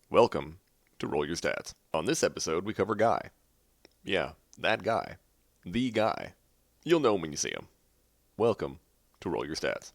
Welcome to Roll Your Stats. On this episode, we cover Guy. Yeah, that guy. The guy. You'll know him when you see him. Welcome to Roll Your Stats.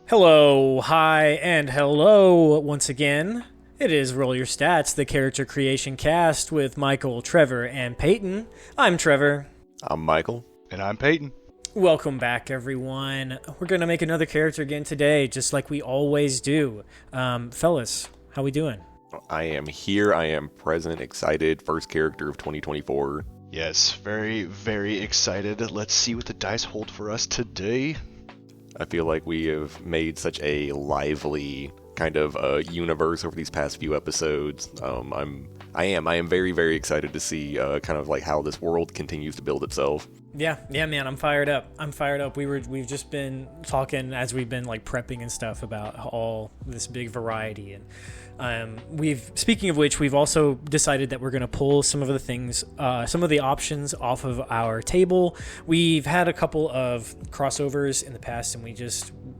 Hello, hi, and hello once again. It is Roll Your Stats, the character creation cast with Michael, Trevor, and Peyton. I'm Trevor. I'm Michael. And I'm Peyton. Welcome back, everyone. We're going to make another character again today, just like we always do. Fellas, how we doing? I am here. I am present, excited. First character of 2024. Yes, very, very excited. Let's see what the dice hold for us today. I feel like we have made such a lively kind of universe over these past few episodes. I am very, very excited to see kind of like how this world continues to build itself. Yeah, man, I'm fired up. We've just been talking as we've been like prepping and stuff about all this big variety, and speaking of which, we've also decided that we're going to pull some of the things, some of the options off of our table. We've had a couple of crossovers in the past, and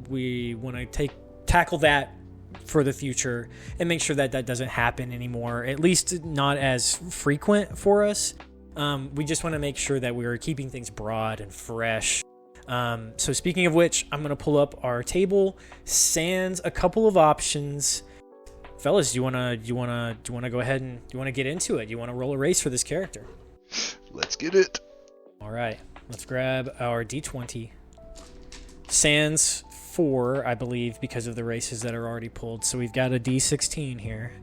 we want to tackle that for the future and make sure that that doesn't happen anymore, at least not as frequent for us. We just want to make sure that we're keeping things broad and fresh. So speaking of which, I'm going to pull up our table, sans a couple of options. Fellas, do you want to go ahead and do you want to get into it? Do you want to roll a race for this character? Let's get it. All right, let's grab our D20. Sans 4, I believe, because of the races that are already pulled. So we've got a D16 here.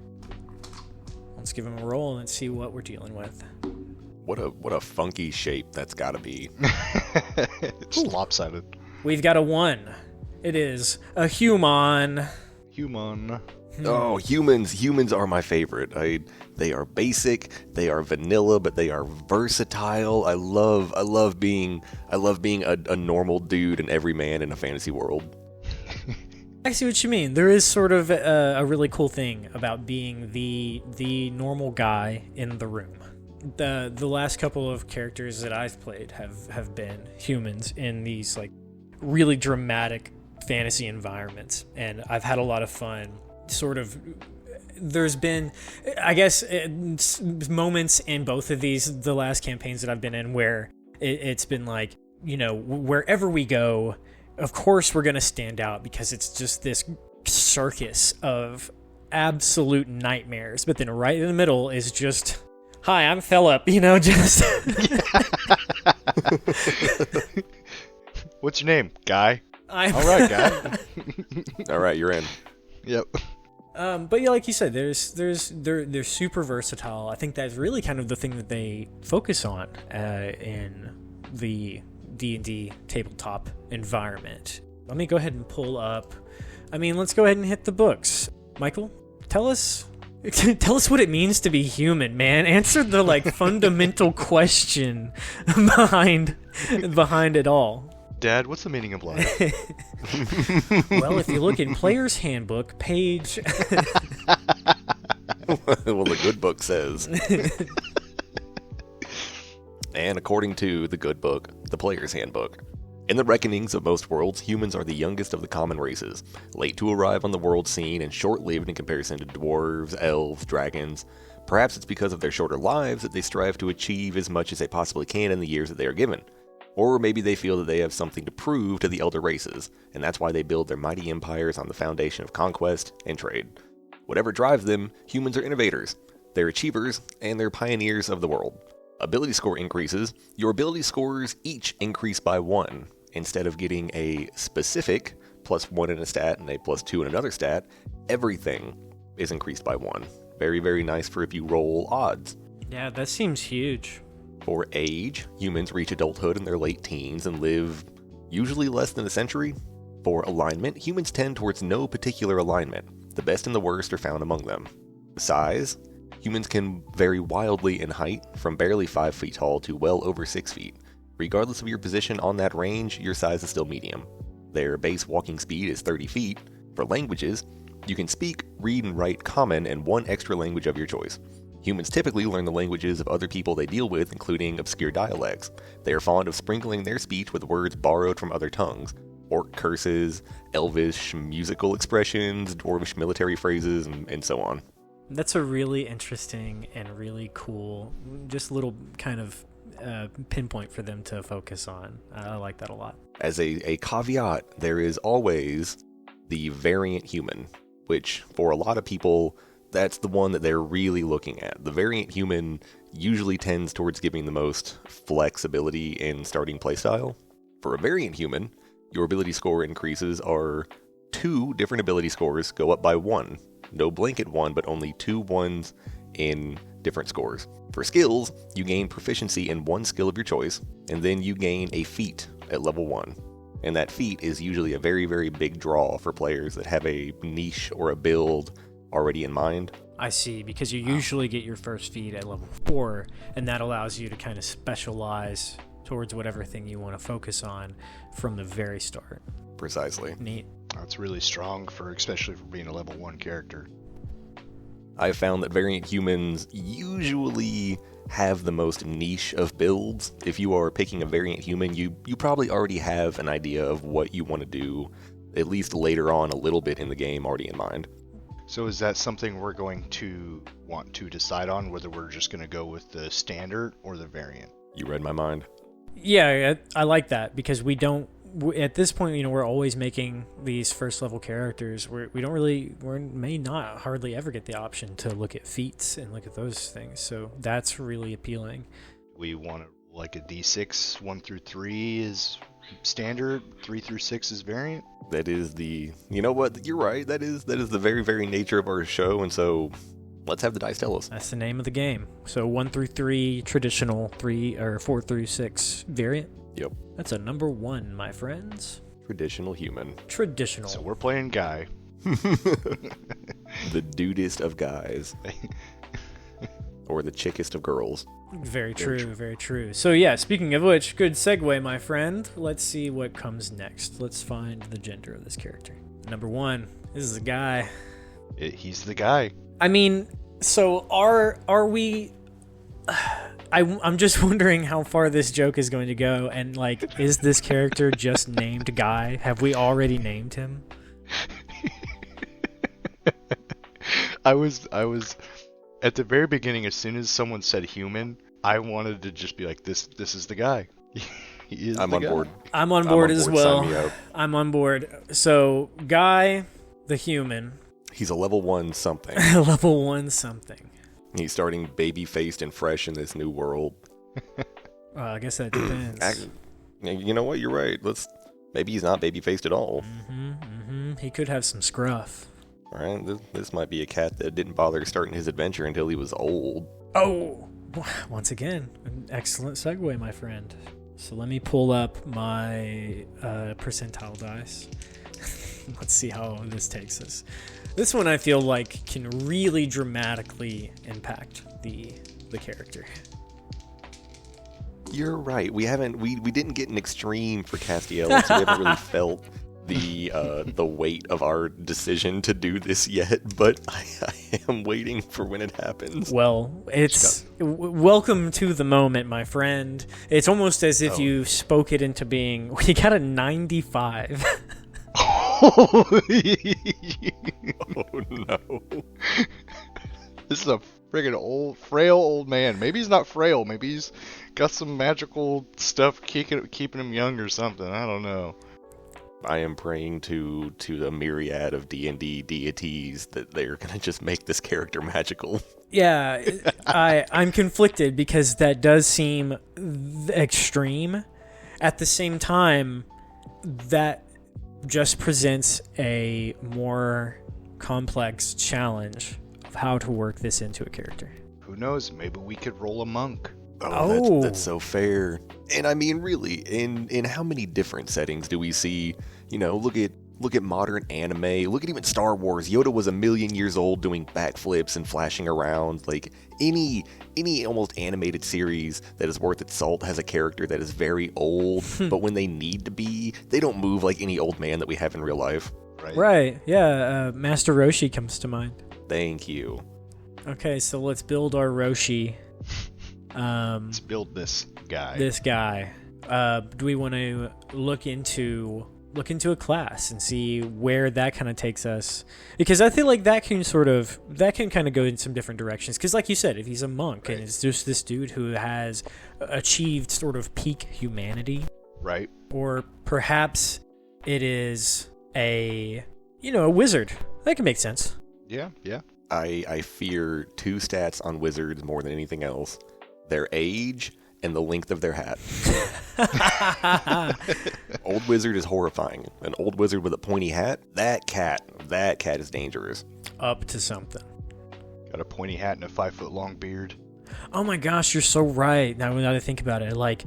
Let's give him a roll and see what we're dealing with. What a funky shape that's got to be. It's lopsided. We've got a 1. It is a human. Human. Oh, humans are my favorite. They are basic, they are vanilla, but they are versatile. I love being a normal dude and every man in a fantasy world. I see what you mean. There is sort of a really cool thing about being the normal guy in the room. The last couple of characters that I've played have been humans in these like really dramatic fantasy environments, and I've had a lot of fun. There's been, I guess, moments in both of the last campaigns that I've been in where it's been like, you know, wherever we go, of course we're going to stand out because it's just this circus of absolute nightmares. But then right in the middle is just, hi, I'm Phillip, you know, just... What's your name? Guy? All right, Guy. All right, you're in. Yep. But yeah, like you said, they're super versatile. I think that's really kind of the thing that they focus on in the D&D tabletop environment. Let me go ahead and pull up. Let's go ahead and hit the books. Michael, tell us what it means to be human, man. Answer the like fundamental question behind it all. Dad, what's the meaning of life? Well, if you look in Player's Handbook, page... Well, the good book says. And according to the good book, the Player's Handbook, in the reckonings of most worlds, humans are the youngest of the common races, late to arrive on the world scene and short-lived in comparison to dwarves, elves, dragons. Perhaps it's because of their shorter lives that they strive to achieve as much as they possibly can in the years that they are given. Or maybe they feel that they have something to prove to the elder races, and that's why they build their mighty empires on the foundation of conquest and trade. Whatever drives them, humans are innovators. They're achievers, and they're pioneers of the world. Ability score increases. Your ability scores each increase by 1. Instead of getting a specific +1 in a stat and a +2 in another stat, everything is increased by 1. Very, very nice for if you roll odds. Yeah, that seems huge. For age, humans reach adulthood in their late teens and live usually less than a century. For alignment, humans tend towards no particular alignment. The best and the worst are found among them. Size, humans can vary wildly in height, from barely 5 feet tall to well over 6 feet. Regardless of your position on that range, your size is still medium. Their base walking speed is 30 feet. For languages, you can speak, read, and write Common and one extra language of your choice. Humans typically learn the languages of other people they deal with, including obscure dialects. They are fond of sprinkling their speech with words borrowed from other tongues. Orc curses, elvish musical expressions, dwarvish military phrases, and so on. That's a really interesting and really cool, just little kind of pinpoint for them to focus on. I like that a lot. As a caveat, there is always the variant human, which for a lot of people, that's the one that they're really looking at. The variant human usually tends towards giving the most flexibility in starting playstyle. For a variant human, your ability score increases are 2 different ability scores go up by 1. No blanket 1, but only 2 ones in different scores. For skills, you gain proficiency in 1 skill of your choice, and then you gain a feat at level 1. And that feat is usually a very, very big draw for players that have a niche or a build already in mind. I see, because you usually get your first feat at level 4, and that allows you to kind of specialize towards whatever thing you want to focus on from the very start. Precisely. Neat. That's really strong, especially for being a level 1 character. I've found that variant humans usually have the most niche of builds. If you are picking a variant human, you probably already have an idea of what you want to do, at least later on a little bit in the game already in mind. So is that something we're going to want to decide on, whether we're just going to go with the standard or the variant? You read my mind. Yeah, I like that, because we don't, at this point, we're always making these first level characters. We may not hardly ever get the option to look at feats and look at those things. So that's really appealing. We want like a D6, 1 through 3 is standard, 3 through 6 is variant. That is you know what, you're right, that is the very, very nature of our show, and so let's have the dice tell us. That's the name of the game. So 1 through 3 traditional, 4 through 6 variant. Yep. That's a number 1, my friends. Traditional human. Traditional. So we're playing Guy. The dudest of guys. Or the chickest of girls. Very true. So yeah, speaking of which, good segue, my friend. Let's see what comes next. Let's find the gender of this character. Number 1, this is a guy. He's the guy. I mean, so are we... I'm just wondering how far this joke is going to go, and like, is this character just named Guy? Have we already named him? I was at the very beginning, as soon as someone said human, I wanted to just be like, this is the guy. He is I'm the on guy. board. I'm on board as well. Sign me up. I'm on board. So, Guy, the human. He's a level 1 something. Level 1 something. He's starting baby-faced and fresh in this new world. I guess that depends. You know what? You're right. Maybe he's not baby-faced at all. He could have some scruff. All right, this might be a cat that didn't bother starting his adventure until he was old. Oh, once again, an excellent segue, my friend. So let me pull up my percentile dice. Let's see how this takes us. This one I feel like can really dramatically impact the character. You're right. We didn't get an extreme for Castiel, so we haven't really felt the weight of our decision to do this yet, but I am waiting for when it happens. Well, it's welcome to the moment, my friend. It's almost as if you spoke it into being. We got a 95. Oh no. This is a friggin' frail old man. Maybe he's not frail. Maybe he's got some magical stuff keeping him young or something. I don't know. I am praying to the myriad of D&D deities that they're going to just make this character magical. Yeah, I'm conflicted because that does seem extreme. At the same time, that just presents a more complex challenge of how to work this into a character. Who knows? Maybe we could roll a monk. Oh, that's so fair. And I mean, really, in how many different settings do we see, look at Look at modern anime. Look at even Star Wars. Yoda was 1,000,000 years old doing backflips and flashing around. Like any almost animated series that is worth its salt has a character that is very old, but when they need to be, they don't move like any old man that we have in real life. Right. Yeah. Master Roshi comes to mind. Thank you. Okay, so let's build our Roshi. Let's build this guy. Do we want to look into a class and see where that kind of takes us? Because I feel like that can kind of go in some different directions. Because like you said, if he's a monk and it's just this dude who has achieved sort of peak humanity, right? Or perhaps it is a wizard. That can make sense. Yeah. I fear 2 stats on wizards more than anything else: their age and the length of their hat. Old wizard is horrifying. An old wizard with a pointy hat, that cat is dangerous. Up to something. Got a pointy hat and a 5-foot-long beard. Oh my gosh, you're so right. Now that I think about it, like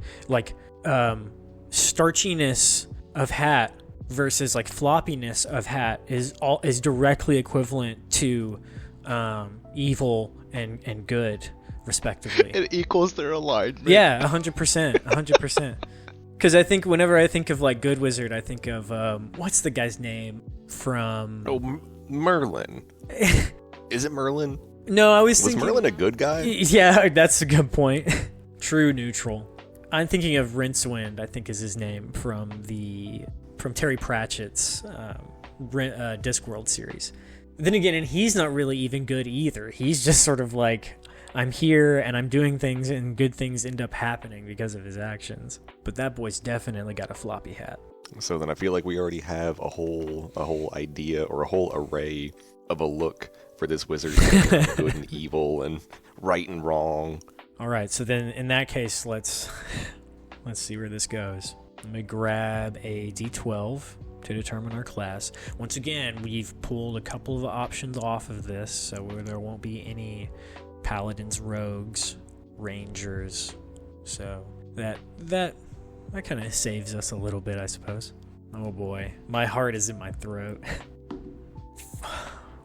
starchiness of hat versus like floppiness of hat is directly equivalent to evil and good, respectively. It equals their alignment. Yeah, 100%. Because I think whenever I think of like good wizard, I think of what's the guy's name from? Oh, Merlin. Is it Merlin? No, I was thinking... Was Merlin a good guy? Yeah, that's a good point. True neutral. I'm thinking of Rincewind, I think is his name, from Terry Pratchett's Discworld series. Then again, and he's not really even good either. He's just sort of like, I'm here and I'm doing things and good things end up happening because of his actions. But that boy's definitely got a floppy hat. So then I feel like we already have a whole idea or a whole array of a look for this wizard. Good and evil and right and wrong. All right, so then in that case, let's see where this goes. Let me grab a D12 to determine our class. Once again, we've pulled a couple of options off of this, so there won't be any paladins, rogues, rangers. So that kind of saves us a little bit, I suppose. Oh boy, my heart is in my throat.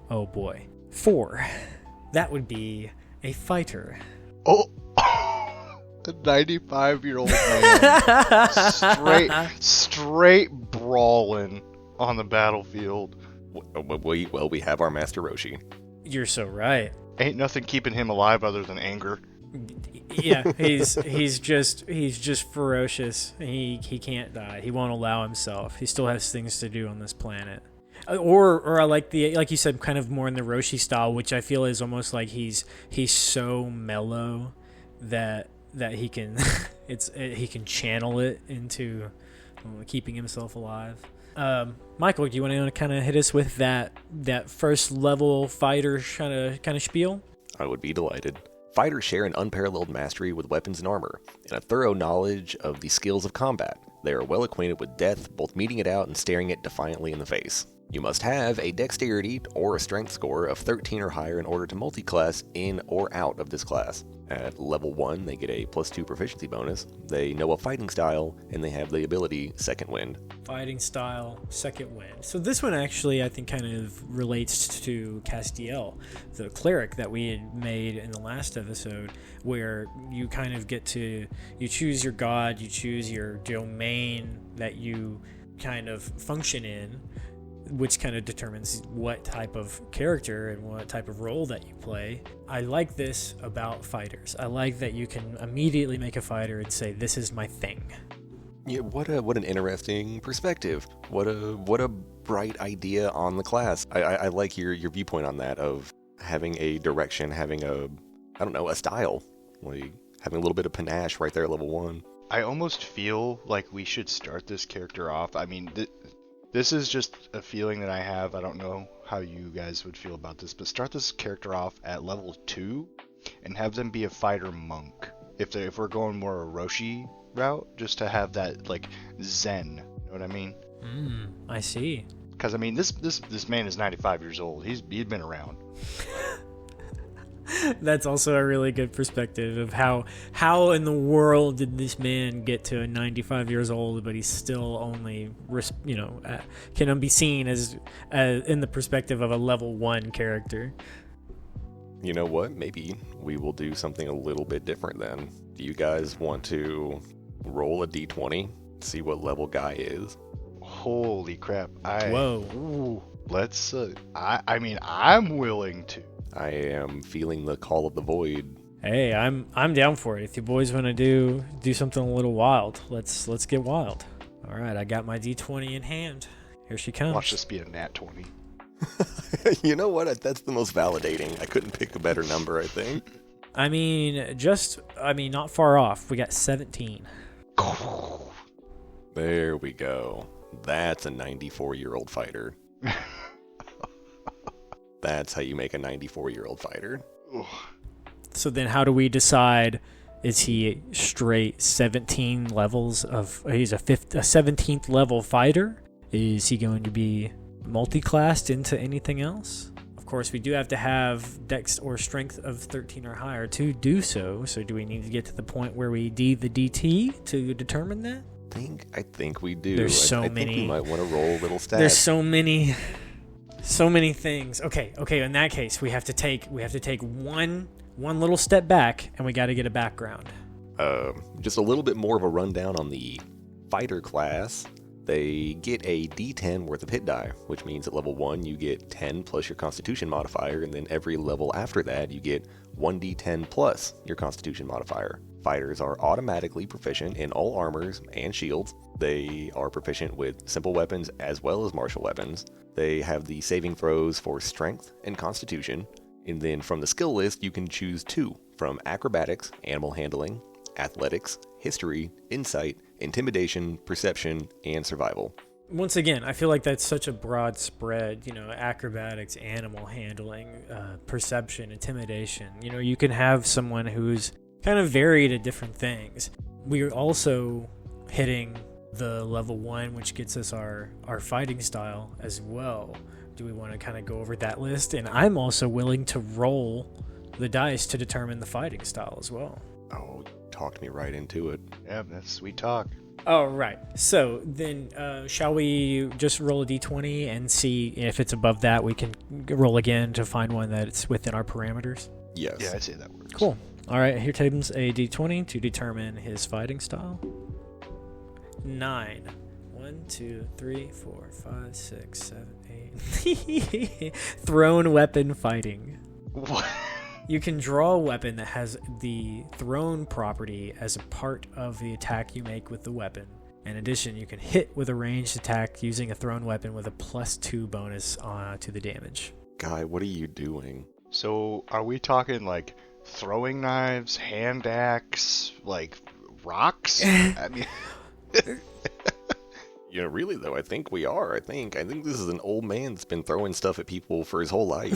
Oh boy. 4. That would be a fighter. Oh, a 95-year-old man, straight brawling on the battlefield. Well, we have our Master Roshi. You're so right. Ain't nothing keeping him alive other than anger. Yeah, he's just ferocious. He can't die. He won't allow himself. He still has things to do on this planet. Or I like you said, kind of more in the Roshi style, which I feel is almost like he's so mellow that he can he can channel it into keeping himself alive. Michael, do you want to kind of hit us with that first level fighter kind of spiel? I would be delighted. Fighters share an unparalleled mastery with weapons and armor, and a thorough knowledge of the skills of combat. They are well acquainted with death, both meeting it out and staring it defiantly in the face. You must have a dexterity or a strength score of 13 or higher in order to multi-class in or out of this class. At level 1, they get a +2 proficiency bonus. They know a fighting style, and they have the ability Second Wind. Fighting style, Second Wind. So this one actually, I think, kind of relates to Castiel, the cleric that we had made in the last episode, where you kind of get to, you choose your god, you choose your domain that you kind of function in, which kind of determines what type of character and what type of role that you play. I like this about fighters. I like that you can immediately make a fighter and say, this is my thing. Yeah, what an interesting perspective. What a bright idea on the class. I like your viewpoint on that, of having a direction, having a style, like having a little bit of panache right there at level 1. I almost feel like we should start this character off. I mean, this is just a feeling that I have. I don't know how you guys would feel about this, but start this character off at level 2 and have them be a fighter monk. If we're going more a Roshi route, just to have that like Zen. You know what I mean? I see. Because I mean, this man is 95 years old. He'd been around. That's also a really good perspective of how in the world did this man get to 95 years old, but he's still only, can be seen as in the perspective of a level 1 character. You know what? Maybe we will do something a little bit different then. Do you guys want to roll a d20, see what level guy is? Holy crap. Whoa. Ooh, let's, I'm willing to. I am feeling the call of the void. Hey, I'm down for it. If you boys want to do something a little wild, let's get wild. All right, I got my d20 in hand. Here she comes. Watch this be a nat 20. You know what? That's the most validating. I couldn't pick a better number, I think. Not far off. We got 17. There we go. That's a 94-year-old fighter. That's how you make a 94-year-old fighter. So then how do we decide, is he straight 17 levels of, he's a 17th level fighter? Is he going to be multi-classed into anything else? Of course, we do have to have dex or strength of 13 or higher to do so. So do we need to get to the point where we D the DT to determine that? I think we do. There's so I many. think we might want to roll a little stats. There's so many things. Okay. In that case, we have to take one little step back, and we got to get a background. Just a little bit more of a rundown on the fighter class. They get a D10 worth of hit die, which means at level 1 you get 10 plus your Constitution modifier, and then every level after that you get 1d10 plus your Constitution modifier. Fighters are automatically proficient in all armors and shields. They are proficient with simple weapons as well as martial weapons. They have the saving throws for strength and constitution. And then from the skill list, you can choose 2 from acrobatics, animal handling, athletics, history, insight, intimidation, perception, and survival. Once again, I feel like that's such a broad spread, acrobatics, animal handling, perception, intimidation. You can have someone who's kind of varied at different things. We're also hitting the level 1, which gets us our fighting style as well. Do we want to kind of go over that list? And I'm also willing to roll the dice to determine the fighting style as well. Oh, talked me right into it. Yeah, that's sweet talk. All right. So then, shall we just roll a d20 and see if it's above that? We can roll again to find one that's within our parameters. Yes. Yeah, I'd say that works. Cool. All right. Here comes a d20 to determine his fighting style. 9. 1, 2, 3, 4, 5, 6, 7, 8. Thrown weapon fighting. What? You can draw a weapon that has the thrown property as a part of the attack you make with the weapon. In addition, you can hit with a ranged attack using a thrown weapon with a +2 bonus to the damage. Guy, what are you doing? So, are we talking like throwing knives, hand axe, like rocks? I mean... Really though, I think we are. I think this is an old man that's been throwing stuff at people for his whole life.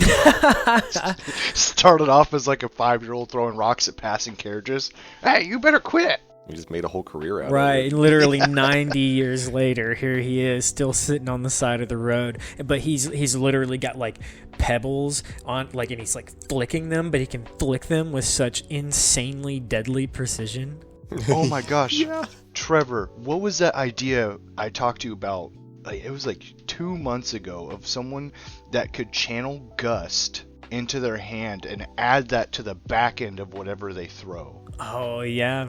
Started off as like a 5-year-old throwing rocks at passing carriages. Hey, you better quit! He just made a whole career out of it. Right, literally 90 years later, here he is, still sitting on the side of the road. But he's literally got like pebbles on, like, and he's like flicking them, but he can flick them with such insanely deadly precision. Oh my gosh. Yeah. Trevor, what was that idea I talked to you about? Like, it was like 2 months ago of someone that could channel gust into their hand and add that to the back end of whatever they throw. Oh yeah.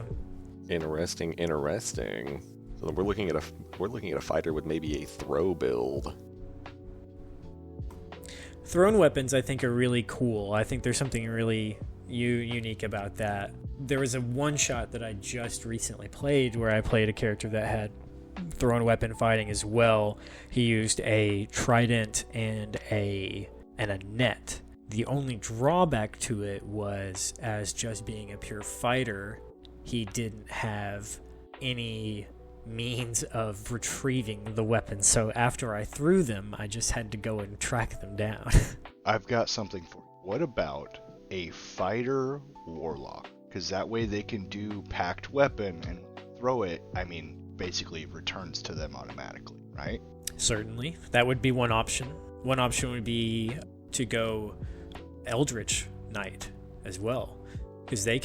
Interesting. So we're looking at a fighter with maybe a throw build. Thrown weapons, I think, are really cool. I think there's something really unique about that. There was a one-shot that I just recently played where I played a character that had thrown weapon fighting as well. He used a trident and a net. The only drawback to it was, as just being a pure fighter, he didn't have any means of retrieving the weapon. So after I threw them, I just had to go and track them down. I've got something for you. What about a fighter warlock? Because that way they can do packed weapon and throw it, basically it returns to them automatically, right? Certainly. That would be one option. One option would be to go Eldritch Knight as well, because they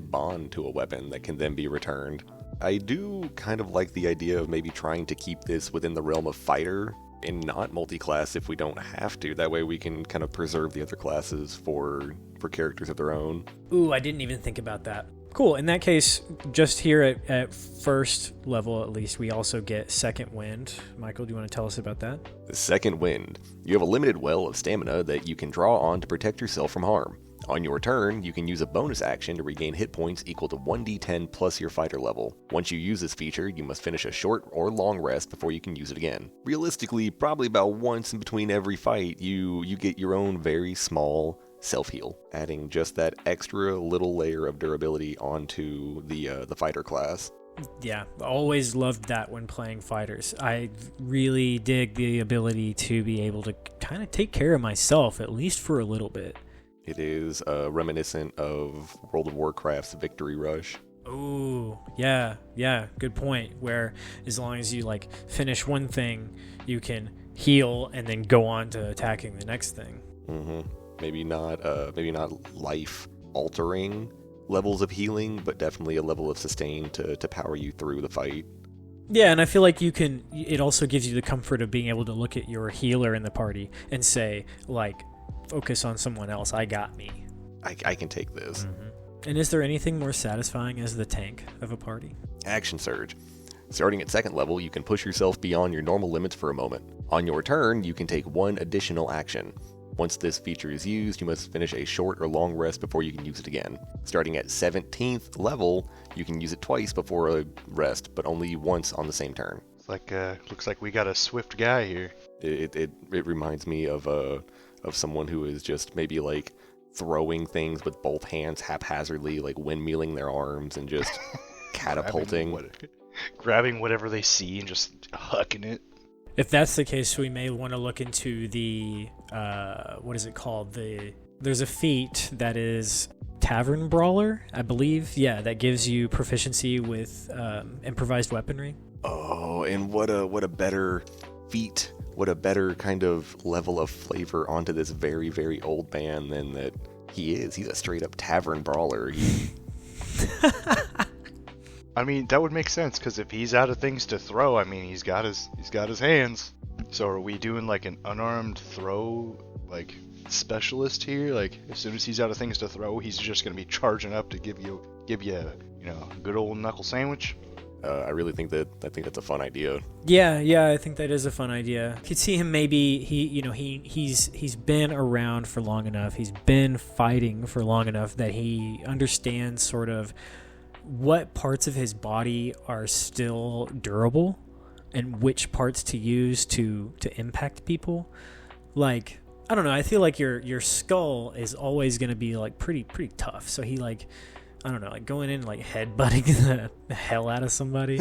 bond to a weapon that can then be returned. I do kind of like the idea of maybe trying to keep this within the realm of fighter and not multi-class if we don't have to. That way we can kind of preserve the other classes for characters of their own. Ooh, I didn't even think about that. Cool. In that case, just here at first level at least, we also get second wind. Michael, do you want to tell us about that? The second wind. You have a limited well of stamina that you can draw on to protect yourself from harm. On your turn, you can use a bonus action to regain hit points equal to 1d10 plus your fighter level. Once you use this feature, you must finish a short or long rest before you can use it again. Realistically, probably about once in between every fight, you get your own very small self-heal, adding just that extra little layer of durability onto the fighter class. Yeah, always loved that when playing fighters. I really dig the ability to be able to kind of take care of myself, at least for a little bit. It is reminiscent of World of Warcraft's Victory Rush. Oh, yeah, good point. Where as long as you like finish one thing, you can heal and then go on to attacking the next thing. Mm-hmm. Maybe not life-altering levels of healing, but definitely a level of sustain to power you through the fight. Yeah, and I feel like it also gives you the comfort of being able to look at your healer in the party and say, like, focus on someone else. I got me. I can take this. Mm-hmm. And is there anything more satisfying as the tank of a party? Action Surge. Starting at second level, you can push yourself beyond your normal limits for a moment. On your turn, you can take one additional action. Once this feature is used, you must finish a short or long rest before you can use it again. Starting at 17th level, you can use it twice before a rest, but only once on the same turn. It's like, looks like we got a swift guy here. It reminds me of someone who is just maybe like throwing things with both hands haphazardly, like windmilling their arms and just catapulting. Grabbing whatever they see and just hucking it. If that's the case, we may want to look into the, what is it called? There's a feat that is Tavern Brawler, I believe. Yeah, that gives you proficiency with improvised weaponry. Oh, and what a better feat, what a better kind of level of flavor onto this very, very old man than that he is. He's a straight up Tavern Brawler. I mean, that would make sense, because if he's out of things to throw, I mean, he's got his hands. So are we doing like an unarmed throw, like, specialist here? Like, as soon as he's out of things to throw, he's just going to be charging up to give you a good old knuckle sandwich? I really think that's a fun idea. Yeah, I think that is a fun idea. You could see him maybe he's been around for long enough. He's been fighting for long enough that he understands sort of what parts of his body are still durable and which parts to use to impact people. Like, I don't know, I feel like your skull is always going to be like pretty tough. So he like, I don't know, like going in like headbutting the hell out of somebody.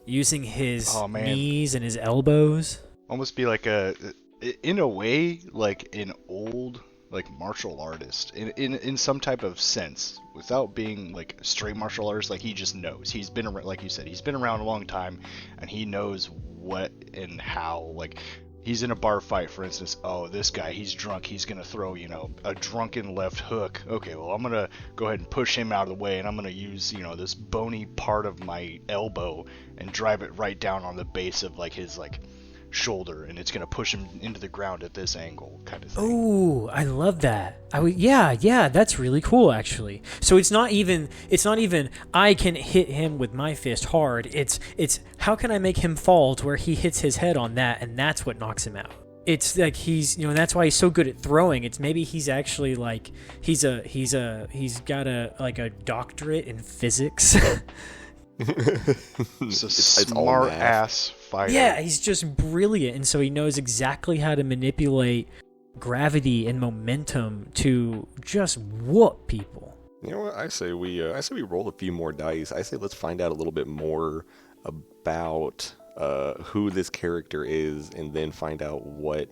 Using his knees and his elbows. Almost be like in a way, like an old like martial artist in some type of sense, without being like a straight martial artist. Like, he just knows. He's been around, like you said, he's been around a long time, and he knows what and how. Like, he's in a bar fight, for instance. Oh, this guy, he's drunk. He's gonna throw, a drunken left hook. Okay, well, I'm gonna go ahead and push him out of the way, and I'm gonna use, this bony part of my elbow and drive it right down on the base of like his like shoulder, and it's gonna push him into the ground at this angle, kind of thing. Oh, I love that. Yeah, that's really cool, actually. So it's not even I can hit him with my fist hard. It's how can I make him fall to where he hits his head on that, and that's what knocks him out. It's like he's, that's why he's so good at throwing. It's maybe he's actually like he's got a doctorate in physics. It's a smart ass fighter. Yeah, he's just brilliant, and so he knows exactly how to manipulate gravity and momentum to just whoop people. You know what? I say we roll a few more dice. I say let's find out a little bit more about who this character is, and then find out what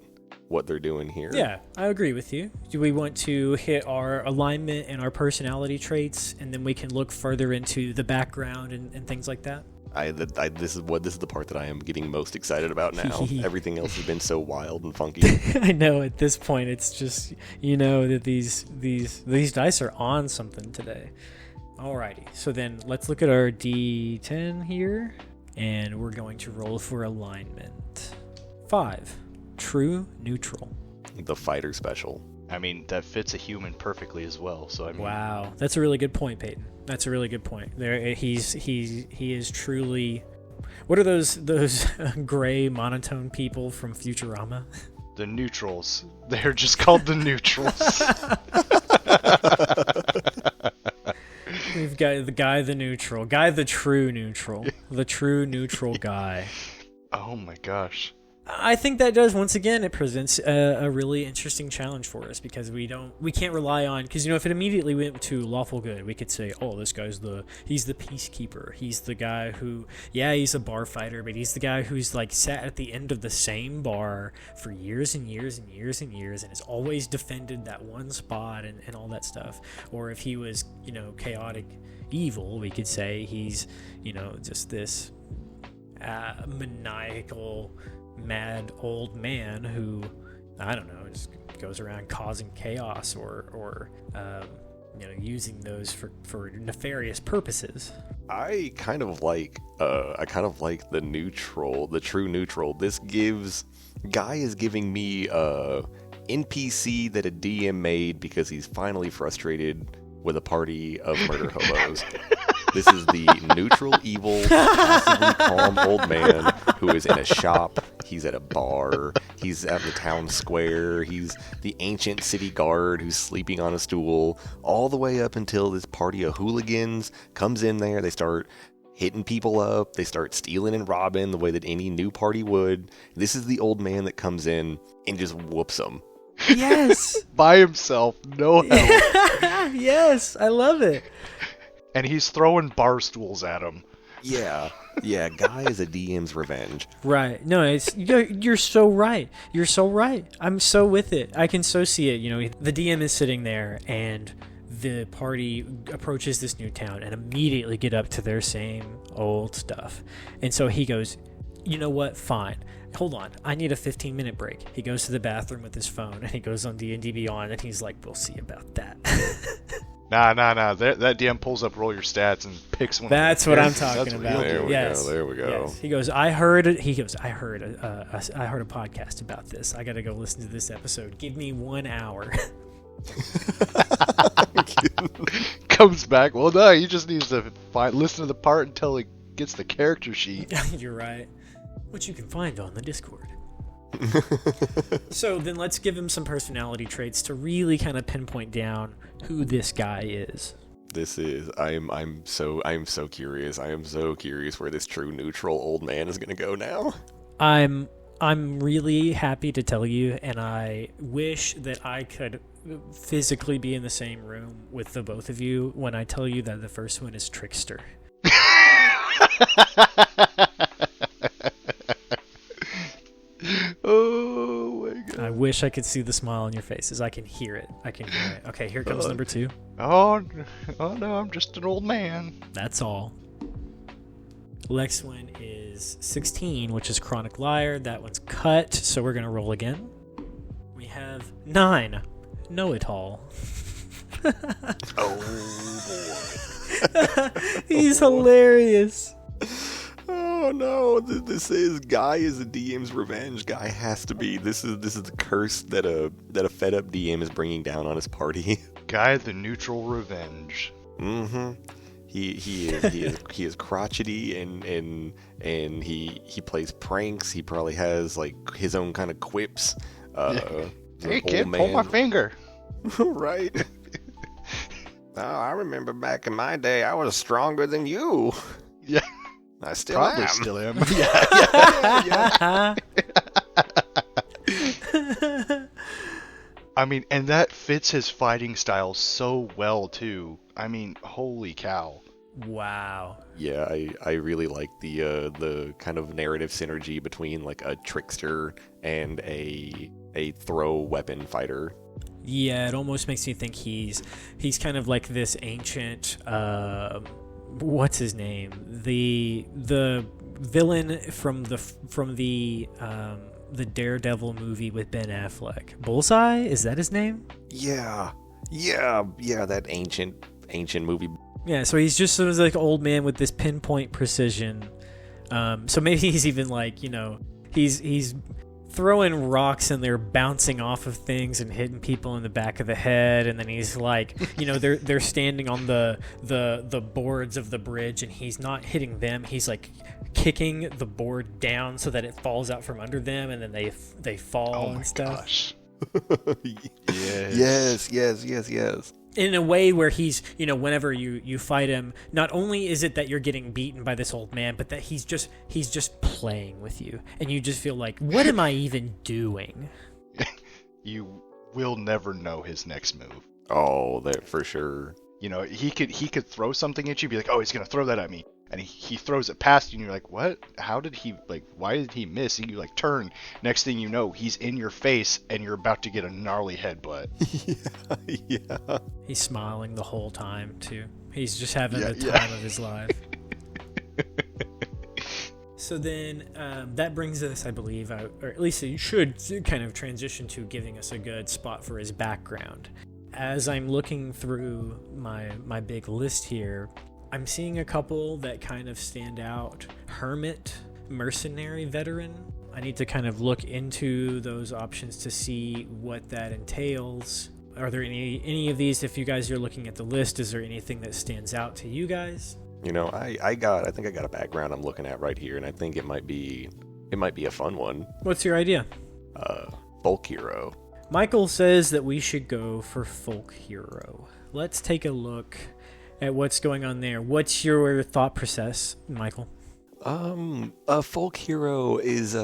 what they're doing here. Yeah, I agree with you. Do we want to hit our alignment and our personality traits, and then we can look further into the background and things like that? This is the part that I am getting most excited about now. Everything else has been so wild and funky. I know at this point it's just that these dice are on something today. Alrighty, so then let's look at our D10 here, and we're going to roll for alignment. 5, true neutral. The fighter special. I mean, that fits a human perfectly as well. So I mean, Wow, that's a really good point, Peyton. That's a really good point. There, he is truly. What are those gray monotone people from Futurama? the neutrals. They're just called the neutrals. We've got the neutral guy, the true neutral guy. Oh my gosh. I think that does, once again, it presents a really interesting challenge for us, because we can't rely on, because if it immediately went to lawful good, we could say, oh, this guy's he's the peacekeeper, he's the guy who, he's a bar fighter, but he's the guy who's like sat at the end of the same bar for years and years and years and years and has always defended that one spot and all that stuff. Or if he was chaotic evil, we could say he's just this maniacal mad old man who, I don't know, just goes around causing chaos or using those for nefarious purposes. I kind of like the neutral, the true neutral. This Guy is giving me NPC that a DM made because he's finally frustrated with a party of murder hobos. This is the neutral, evil, passively calm old man who is in a shop. He's at a bar. He's at the town square. He's the ancient city guard who's sleeping on a stool, all the way up until this party of hooligans comes in there. They start hitting people up. They start stealing and robbing the way that any new party would. This is the old man that comes in and just whoops them. Yes. By himself, no help. Yes, I love it. And he's throwing bar stools at him. Yeah, Guy is a DM's revenge. Right. No, you're so right. You're so right. I'm so with it. I can so see it. The DM is sitting there, and the party approaches this new town and immediately get up to their same old stuff. And so he goes, you know what? Fine. Hold on. I need a 15-minute break. He goes to the bathroom with his phone, and he goes on D&D Beyond, and he's like, we'll see about that. Nah. That DM pulls up roll your stats and picks one. That's what I'm talking about. There we go. Yes. He goes, I heard a podcast about this. I got to go listen to this episode. Give me 1 hour. Comes back. Well, no, he just needs to listen to the part until he gets the character sheet. You're right. Which you can find on the Discord. So then let's give him some personality traits to really kind of pinpoint down who this guy is. I'm so curious. I am so curious where this true neutral old man is going to go now. I'm really happy to tell you, and I wish that I could physically be in the same room with the both of you when I tell you that the first one is Trickster. Oh my god. I wish I could see the smile on your faces. I can hear it. Okay, here comes number 2. Oh no, I'm just an old man. That's all. Next one is 16, which is Chronic Liar. That one's cut, so we're going to roll again. We have 9, Know-It-All. Oh boy. He's hilarious. Oh no, this is Guy is a DM's revenge. Guy has to be. This is the curse that a fed up DM is bringing down on his party. Guy the neutral revenge. Mm-hmm. He is crotchety and he plays pranks. He probably has like his own kind of quips. Hey kid, pull my finger. Right. Oh, I remember back in my day, I was stronger than you. Yeah. I still Probably am. still am. Yeah. I mean, and that fits his fighting style so well too. I mean, holy cow. Wow. Yeah, I really like the kind of narrative synergy between like a trickster and a throw weapon fighter. Yeah, it almost makes me think he's kind of like this ancient what's his name? The villain from the Daredevil movie with Ben Affleck. Bullseye? Is that his name? Yeah, that ancient movie. Yeah, so he's just sort of like an old man with this pinpoint precision. So maybe he's even like, he's throwing rocks and they're bouncing off of things and hitting people in the back of the head, and then he's like, they're standing on the boards of the bridge and he's not hitting them. He's like kicking the board down so that it falls out from under them, and then they fall and stuff. Gosh. Yes. In a way where he's, whenever you fight him, not only is it that you're getting beaten by this old man, but that he's just playing with you, and you just feel like, what am I even doing? You will never know his next move. Oh, that for sure. He could throw something at you, be like, oh, he's gonna throw that at me, and he throws it past you, and you're like, what? How did he, why did he miss? And you turn. Next thing you know, he's in your face, and you're about to get a gnarly headbutt. Yeah. He's smiling the whole time too. He's just having the time of his life. So then that brings us, I believe, or at least it should kind of transition to giving us a good spot for his background. As I'm looking through my big list here, I'm seeing a couple that kind of stand out. Hermit, mercenary veteran. I need to kind of look into those options to see what that entails. Are there any of these, if you guys are looking at the list, is there anything that stands out to you guys? I think I got a background I'm looking at right here, and I think it might be a fun one. What's your idea? Folk hero. Michael says that we should go for folk hero. Let's take a look at what's going on there. What's your thought process, Michael? A folk hero is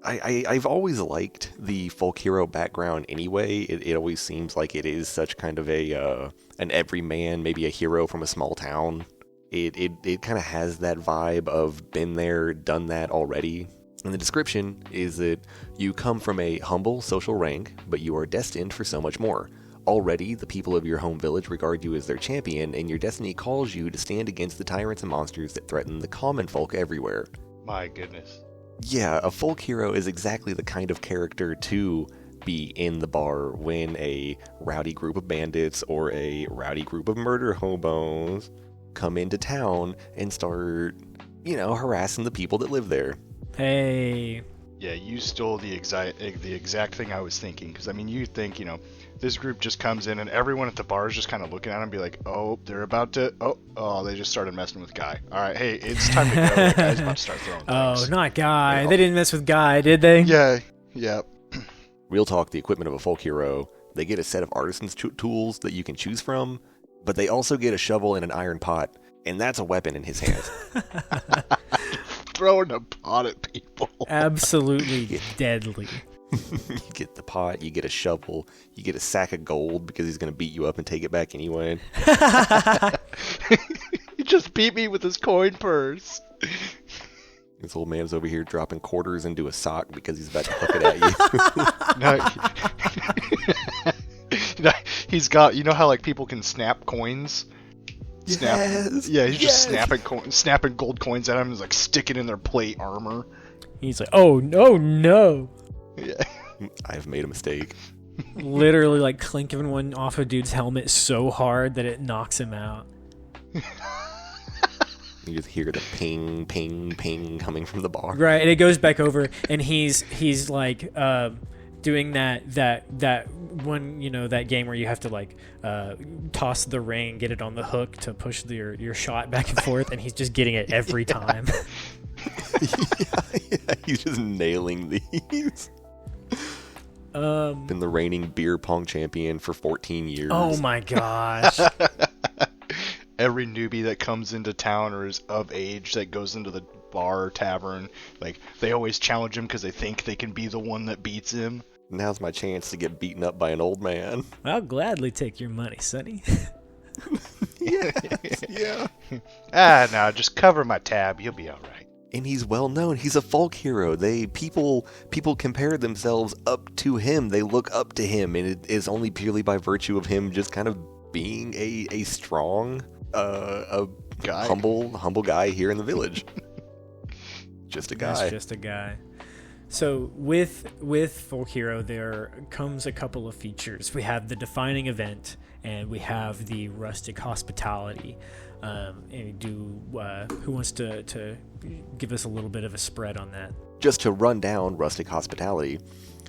I've always liked the folk hero background anyway. It always seems like it is such kind of an everyman, maybe a hero from a small town. It kind of has that vibe of been there, done that already. And the description is that you come from a humble social rank, but you are destined for so much more. Already, the people of your home village regard you as their champion, and your destiny calls you to stand against the tyrants and monsters that threaten the common folk everywhere. My goodness. Yeah, a folk hero is exactly the kind of character to be in the bar when a rowdy group of bandits or a rowdy group of murder hobos come into town and start, harassing the people that live there. Hey. Yeah, you stole the exact thing I was thinking. Because, you think, this group just comes in and everyone at the bar is just kind of looking at him and be like, oh, they're about to, they just started messing with Guy. All right, hey, it's time to go. That guy's about to start throwing things. Oh, not Guy. They didn't mess with Guy, did they? Yeah. Real talk, the equipment of a folk hero, they get a set of artisan's tools that you can choose from, but they also get a shovel and an iron pot, and that's a weapon in his hands. Throwing a pot at people. Absolutely deadly. You get the pot, you get a shovel, you get a sack of gold because he's going to beat you up and take it back anyway. He just beat me with his coin purse. This old man's over here dropping quarters into a sock because he's about to hook it at you. No, he's got, how like people can snap coins? Yes. Yeah, he's just snapping gold coins at him. He's like sticking in their plate armor. He's like, oh no. Yeah. I've made a mistake. Literally like clinking one off a dude's helmet so hard that it knocks him out. You just hear the ping, ping, ping coming from the bar. Right, and it goes back over, and he's like doing that one, that game where you have to like toss the ring, get it on the hook to push your shot back and forth, and he's just getting it every time. Yeah, he's just nailing these. Been the reigning beer pong champion for 14 years. Oh my gosh. Every newbie that comes into town or is of age that goes into the bar or tavern, like, they always challenge him because they think they can be the one that beats him. Now's my chance to get beaten up by an old man. I'll gladly take your money, Sonny. Yeah. No, just cover my tab. You'll be all right. And he's well known. He's a folk hero. People compare themselves up to him. They look up to him, and it is only purely by virtue of him just kind of being a strong, Guy. humble guy here in the village. Just a guy. That's just a guy. So with Folk Hero, there comes a couple of features. We have the defining event, and we have the rustic hospitality. Who wants to give us a little bit of a spread on that? Just to run down rustic hospitality,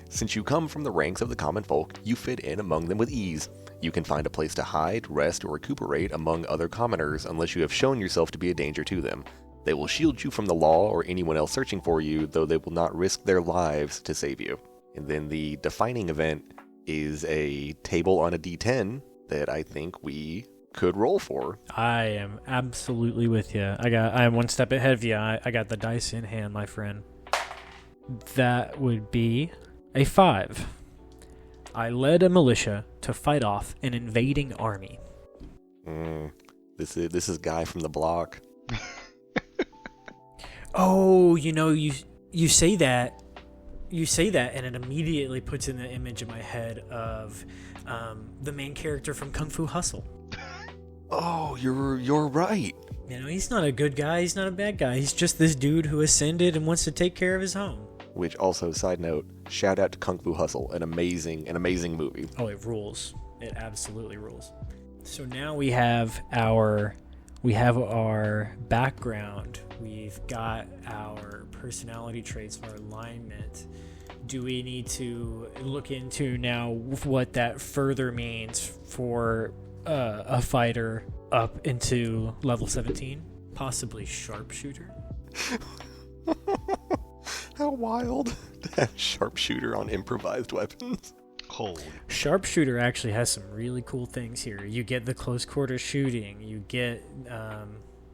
since you come from the ranks of the common folk, you fit in among them with ease. You can find a place to hide, rest, or recuperate among other commoners unless you have shown yourself to be a danger to them. They will shield you from the law or anyone else searching for you, though they will not risk their lives to save you. And then the defining event is a table on a D10 that I think we could roll for. I am absolutely with you. I am one step ahead of you. I got the dice in hand, my friend. That would be a 5. I led a militia to fight off an invading army. This is Guy from the block. Oh, you say that, and it immediately puts in the image in my head of the main character from Kung Fu Hustle. Oh, you're right. He's not a good guy. He's not a bad guy. He's just this dude who ascended and wants to take care of his home. Which also, side note, shout out to Kung Fu Hustle, an amazing movie. Oh, it rules. It absolutely rules. So now we have our background. We've got our personality traits, our alignment. Do we need to look into now what that further means for a fighter up into level 17? Possibly sharpshooter? How wild to have sharpshooter on improvised weapons. Holy. Sharpshooter actually has some really cool things here. You get the close quarter shooting, you get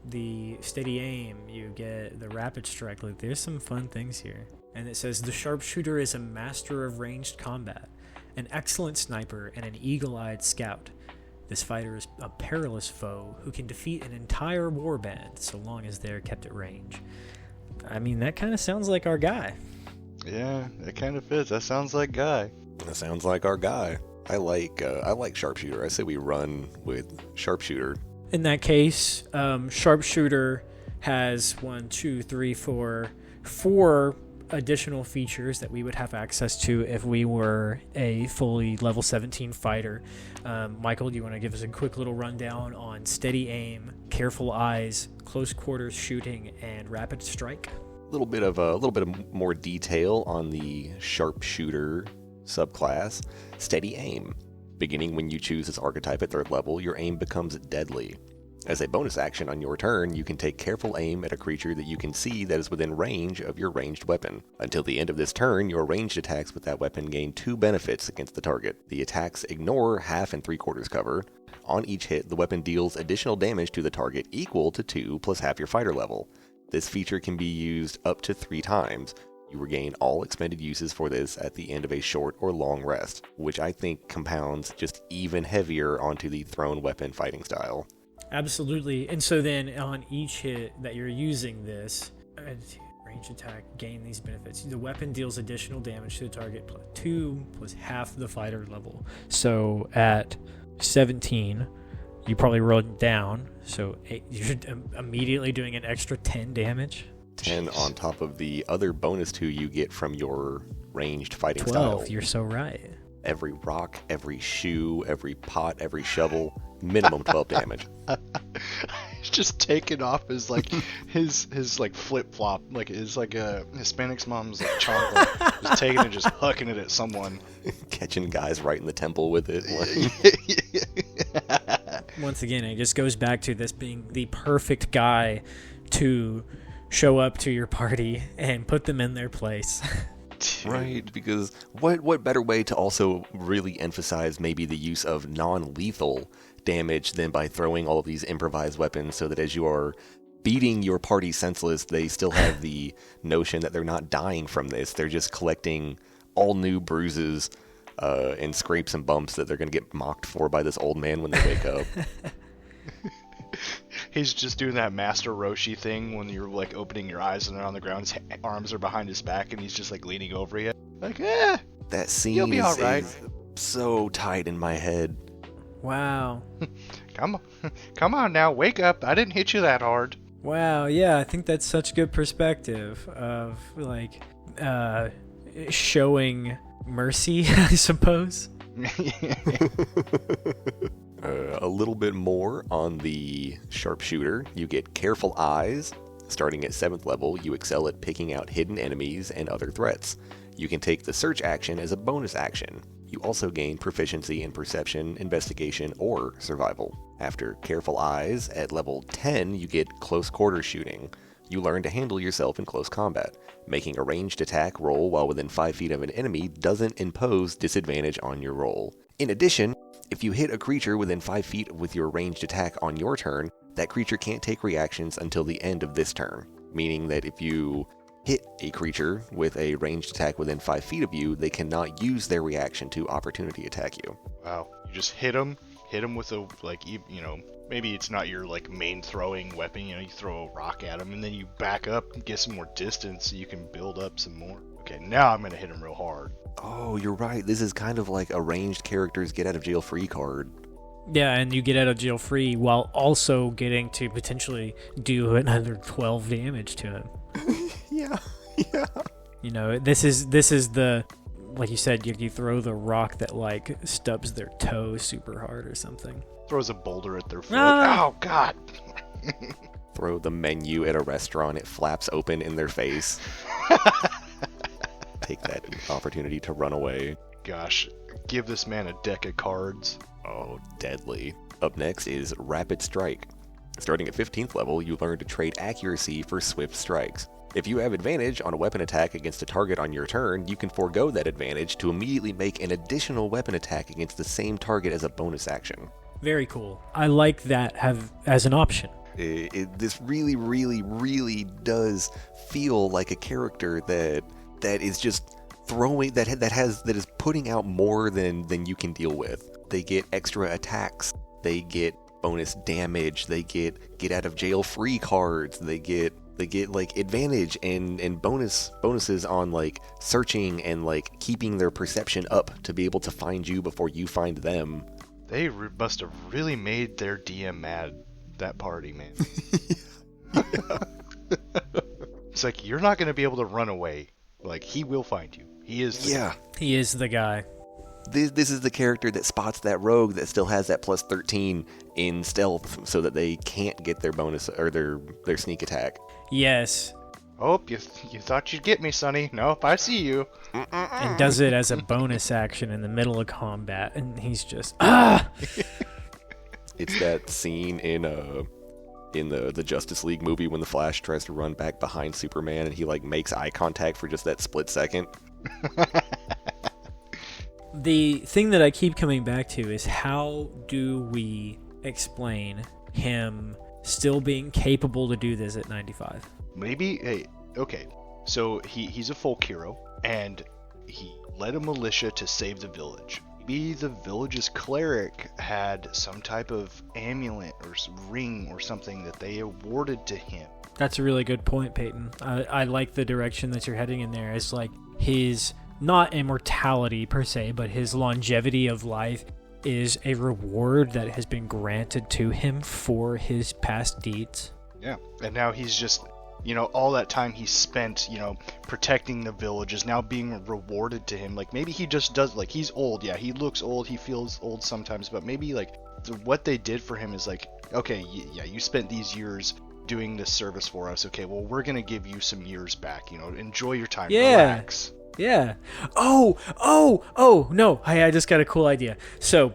the steady aim, you get the rapid strike. Like, there's some fun things here. And it says the sharpshooter is a master of ranged combat, an excellent sniper, and an eagle-eyed scout. This fighter is a perilous foe who can defeat an entire warband so long as they're kept at range. I mean, that kind of sounds like our guy. Yeah, it kind of fits. That sounds like Guy. That sounds like our guy. I like sharpshooter. I say we run with sharpshooter. In that case, sharpshooter has 4 additional features that we would have access to if we were a fully level 17 fighter. Michael, do you want to give us a quick little rundown on steady aim, careful eyes, close quarters shooting, and rapid strike? A little bit of more detail on the sharpshooter subclass. Steady aim. Beginning when you choose this archetype at 3rd level, your aim becomes deadly. As a bonus action on your turn, you can take careful aim at a creature that you can see that is within range of your ranged weapon. Until the end of this turn, your ranged attacks with that weapon gain 2 benefits against the target. The attacks ignore half and 3/4 cover. On each hit, the weapon deals additional damage to the target equal to 2 plus half your fighter level. This feature can be used up to 3 times. You regain all expended uses for this at the end of a short or long rest, which I think compounds just even heavier onto the thrown weapon fighting style. Absolutely. And so then on each hit that you're using this, range attack, gain these benefits. The weapon deals additional damage to the target, plus 2 plus half the fighter level. So at 17, you probably rolled it down, so you're immediately doing an extra 10 damage. 10 on top of the other bonus 2 you get from your ranged fighting 12, style. You're so right. Every rock, every shoe, every pot, every shovel, minimum 12 damage. He's just taking off his flip flop, like his Hispanic's mom's chocolate, just taking it, just hucking it at someone, Catching guys right in the temple with it. Once again, it just goes back to this being the perfect guy to show up to your party and put them in their place. Right, because what better way to also really emphasize maybe the use of non-lethal damage than by throwing all of these improvised weapons, so that as you are beating your party senseless, they still have the notion that they're not dying from this. They're just collecting all new bruises and scrapes and bumps that they're going to get mocked for by this old man when they wake up. He's just doing that Master Roshi thing when you're like opening your eyes and they're on the ground, his arms are behind his back, and he's just like leaning over you. Like, That scene you'll be alright. is so tight in my head. Wow. Come on now, wake up. I didn't hit you that hard. Wow, yeah, I think that's such good perspective of, like, showing mercy, I suppose. A little bit more on the sharpshooter. You get careful eyes. Starting at 7th level, you excel at picking out hidden enemies and other threats. You can take the search action as a bonus action. You also gain proficiency in perception, investigation, or survival. After careful eyes, at level 10, you get close quarter shooting. You learn to handle yourself in close combat. Making a ranged attack roll while within 5 feet of an enemy doesn't impose disadvantage on your roll. In addition, if you hit a creature within 5 feet with your ranged attack on your turn, that creature can't take reactions until the end of this turn. Meaning that if you hit a creature with a ranged attack within 5 feet of you, they cannot use their reaction to opportunity attack you. Wow. You just hit him with a, like, maybe it's not your, like, main throwing weapon, you throw a rock at him, and then you back up and get some more distance so you can build up some more. Okay, now I'm gonna hit him real hard. Oh, you're right. This is kind of like a ranged character's get out of jail free card. Yeah, and you get out of jail free while also getting to potentially do another 12 damage to him. Yeah. This is the, like you said, you throw the rock that, like, stubs their toe super hard or something. Throws a boulder at their foot. Oh, God! Throw the menu at a restaurant, it flaps open in their face. Take that opportunity to run away. Gosh, give this man a deck of cards. Oh, deadly. Up next is Rapid Strike. Starting at 15th level, you learn to trade accuracy for swift strikes. If you have advantage on a weapon attack against a target on your turn, you can forego that advantage to immediately make an additional weapon attack against the same target as a bonus action. Very cool. I like that as an option. This really, really, really does feel like a character that is just throwing, that is putting out more than you can deal with. They get extra attacks. They get bonus damage. They get out of jail free cards. They get like advantage and bonuses on, like, searching and, like, keeping their perception up to be able to find you before you find them. They must have really made their DM mad, that party, man. It's like, you're not going to be able to run away. Like, he will find you. He is the guy. He is the guy. This is the character that spots that rogue that still has that plus 13 in stealth so that they can't get their bonus or their sneak attack. Yes. Oh, you thought you'd get me, Sonny. Nope, I see you. And does it as a bonus action in the middle of combat, and he's just It's that scene in the Justice League movie when the Flash tries to run back behind Superman and he, like, makes eye contact for just that split second. The thing that I keep coming back to is, how do we explain him still being capable to do this at 95? Maybe, hey, okay, so he's a folk hero, and he led a militia to save the village. Maybe the village's cleric had some type of amulet or ring or something that they awarded to him. That's a really good point, Peyton. I like the direction that you're heading in there. It's like his, not immortality per se, but his longevity of life is a reward that has been granted to him for his past deeds. Yeah, and now he's just, all that time he spent, protecting the village is now being rewarded to him. Like, maybe he just does, like, he's old. Yeah, he looks old. He feels old sometimes, but maybe, like, what they did for him is like, okay, yeah, you spent these years doing this service for us. Okay, well, we're going to give you some years back, enjoy your time. Yeah. Relax. Yeah. Oh, no. I just got a cool idea. So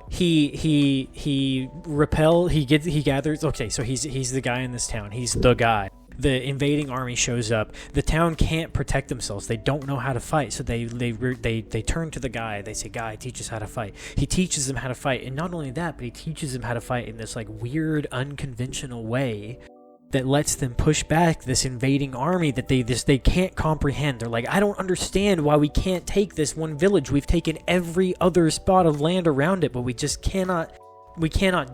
he gathers. Okay, so he's the guy in this town. He's the guy. The invading army shows up. The town can't protect themselves. They don't know how to fight. So they turn to the guy. They say, "Guy, teach us how to fight." He teaches them how to fight, and not only that, but he teaches them how to fight in this, like, weird, unconventional way that lets them push back this invading army that they can't comprehend. They're like, I don't understand why we can't take this one village. We've taken every other spot of land around it, but we just cannot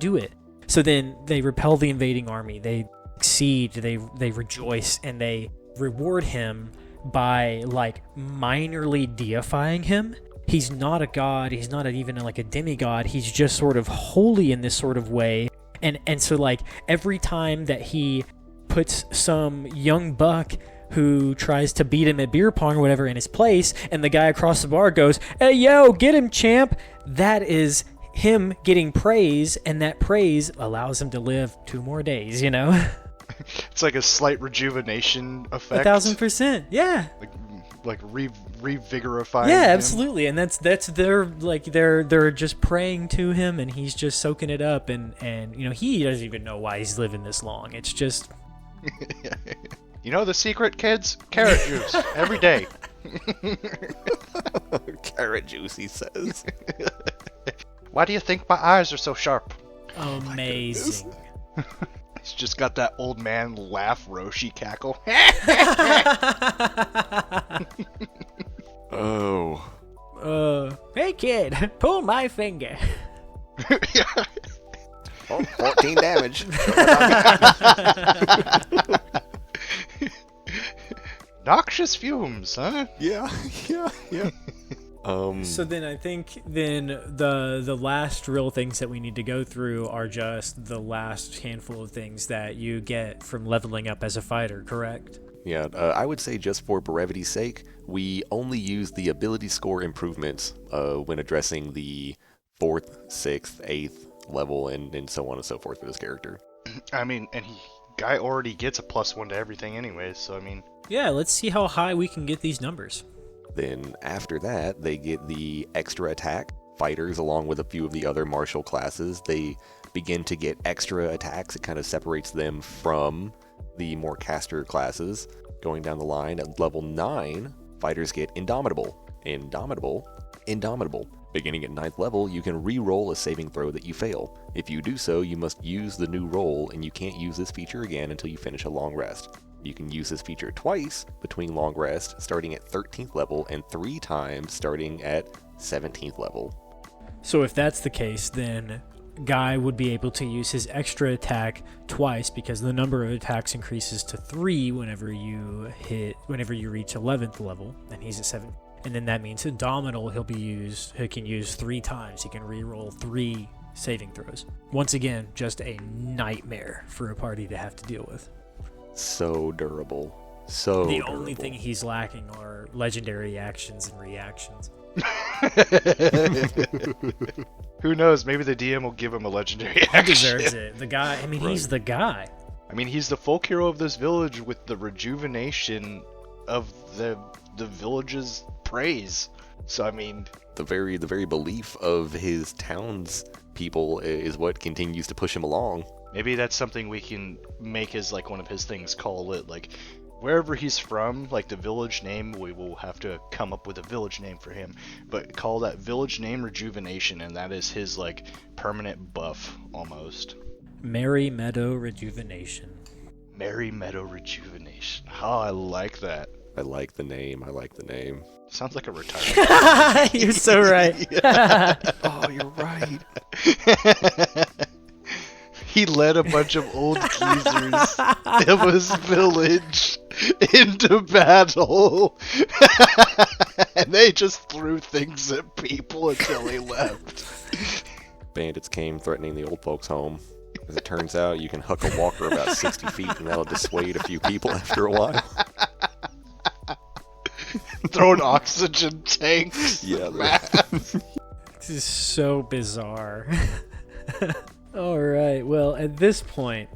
do it. So then they repel the invading army. They succeed. They rejoice, and they reward him by like minorly deifying him. He's not a god. He's not even like a demigod. He's just sort of holy in this sort of way. And so like every time that he puts some young buck who tries to beat him at beer pong or whatever in his place, and the guy across the bar goes, "Hey, yo, get him, champ," that is him getting praise, and that praise allows him to live 2 more days, you know? It's like a slight rejuvenation effect. 1,000%, yeah. Like revigorifying. Yeah, him. absolutely, and that's their like they're just praying to him, and he's just soaking it up, and you know he doesn't even know why he's living this long. It's just, you know the secret, kids? Carrot juice every day. Carrot juice, he says. Why do you think my eyes are so sharp? amazing. He's just got that old man laugh Roshi cackle. Oh. Hey kid, pull my finger. Oh, 14 damage. Noxious fumes, huh? Yeah. So then I think the last real things that we need to go through are just the last handful of things that you get from leveling up as a fighter, correct? Yeah, I would say just for brevity's sake, we only use the ability score improvements when addressing the 4th, 6th, 8th level, and so on and so forth for this character. I mean, and guy already gets a +1 to everything anyways, so I mean... Yeah, let's see how high we can get these numbers. Then after that, they get the extra attack. Fighters, along with a few of the other martial classes, they begin to get extra attacks. It kind of separates them from the more caster classes. Going down the line, at level 9, fighters get Indomitable. Beginning at 9th level, you can re-roll a saving throw that you fail. If you do so, you must use the new roll, and you can't use this feature again until you finish a long rest. You can use this feature twice between long rest, starting at 13th level, and 3 times starting at 17th level. So if that's the case, then Guy would be able to use his extra attack twice, because the number of attacks increases to 3 whenever you reach 11th level, and he's at 7. And then that means Indomitable he can use 3 times. He can re-roll 3 saving throws. Once again, just a nightmare for a party to have to deal with. So durable. The only thing he's lacking are legendary actions and reactions. Who knows? Maybe the DM will give him a legendary He action. deserves it. The guy, I mean, Right. He's the guy. I mean, he's the folk hero of this village with the rejuvenation of the village's praise. So I mean, The very belief of his townspeople is what continues to push him along. maybe that's something we can make as like one of his things. Call it like wherever he's from, like the village name. We will have to come up with a village name for him, but call that village name Rejuvenation, and that is his like permanent buff almost. Merry Meadow Rejuvenation. Merry Meadow Rejuvenation. Oh, I like that. I like the name. Sounds like a retirement. You're so right. Oh, you're right. He led a bunch of old geezers of his village into battle. And they just threw things at people until he left. Bandits came threatening the old folks' home. As it turns out, you can huck a walker about 60 feet and that'll dissuade a few people after a while. Throwing oxygen tanks. Yeah, This is so bizarre. All right. Well, at this point,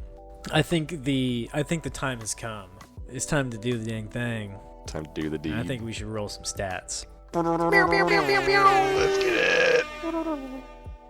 I think the time has come. It's time to do the dang thing. time to do the deed. I think we should roll some stats. Let's get it.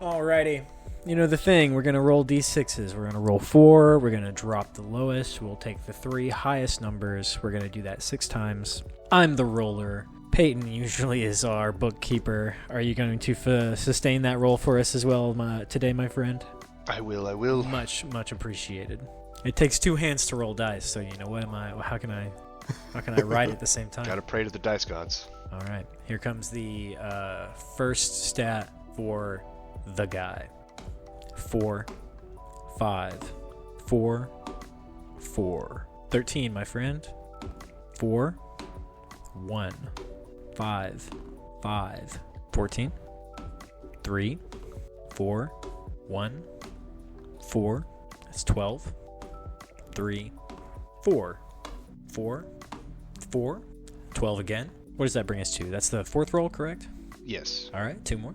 Alrighty. You know the thing, we're going to roll d6s. We're going to roll 4, we're going to drop the lowest, we'll take the 3 highest numbers, we're going to do that 6 times. I'm the roller. Peyton usually is our bookkeeper. Are you going to sustain that roll for us as well today, my friend? I will. Much appreciated. It takes 2 hands to roll dice, so you know how can I write at the same time? Gotta pray to the dice gods. All right, here comes the first stat for the guy. 4, 5, 4, 4. 13, my friend. 4, 1, 5, 5. 14, 3, 4, 1, 4. That's 12. 3, 4, 4, 4. 12 again. What does that bring us to? That's the fourth roll, correct? Yes. All right, 2 more.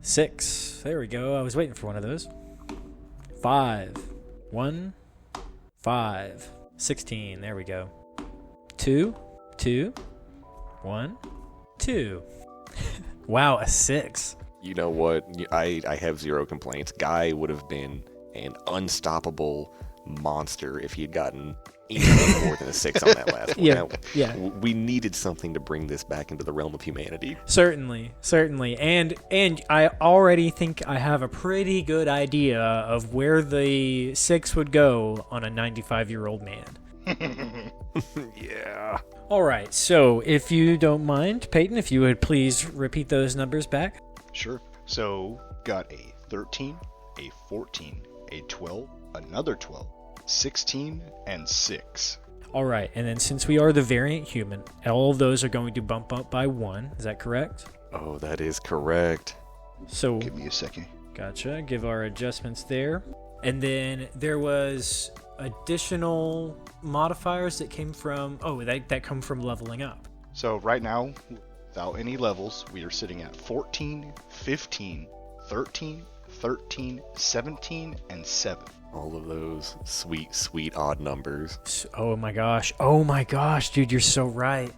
6. There we go. I was waiting for one of those. 5, 1, 5. 16. There we go. 2, 2, 1, 2. Wow, a 6. You know what? I have zero complaints. Guy would have been an unstoppable monster if he had gotten anything more than a 6 on that last one. Yeah, Now, yeah. We needed something to bring this back into the realm of humanity. Certainly. And I already think I have a pretty good idea of where the 6 would go on a 95-year-old man. Yeah. All right, so if you don't mind, Peyton, if you would please repeat those numbers back. Sure. So, got a 13, a 14, a 12, another 12, 16, and 6. All right, and then since we are the variant human, all of those are going to bump up by 1. Is that correct? Oh, that is correct. So, Give me a second. gotcha. Give our adjustments there. And then there was additional modifiers that came from, that come from leveling up. So right now, without any levels, we are sitting at 14, 15, 13, 13, 17, and 7. All of those sweet, sweet odd numbers. Oh my gosh, dude, you're so right.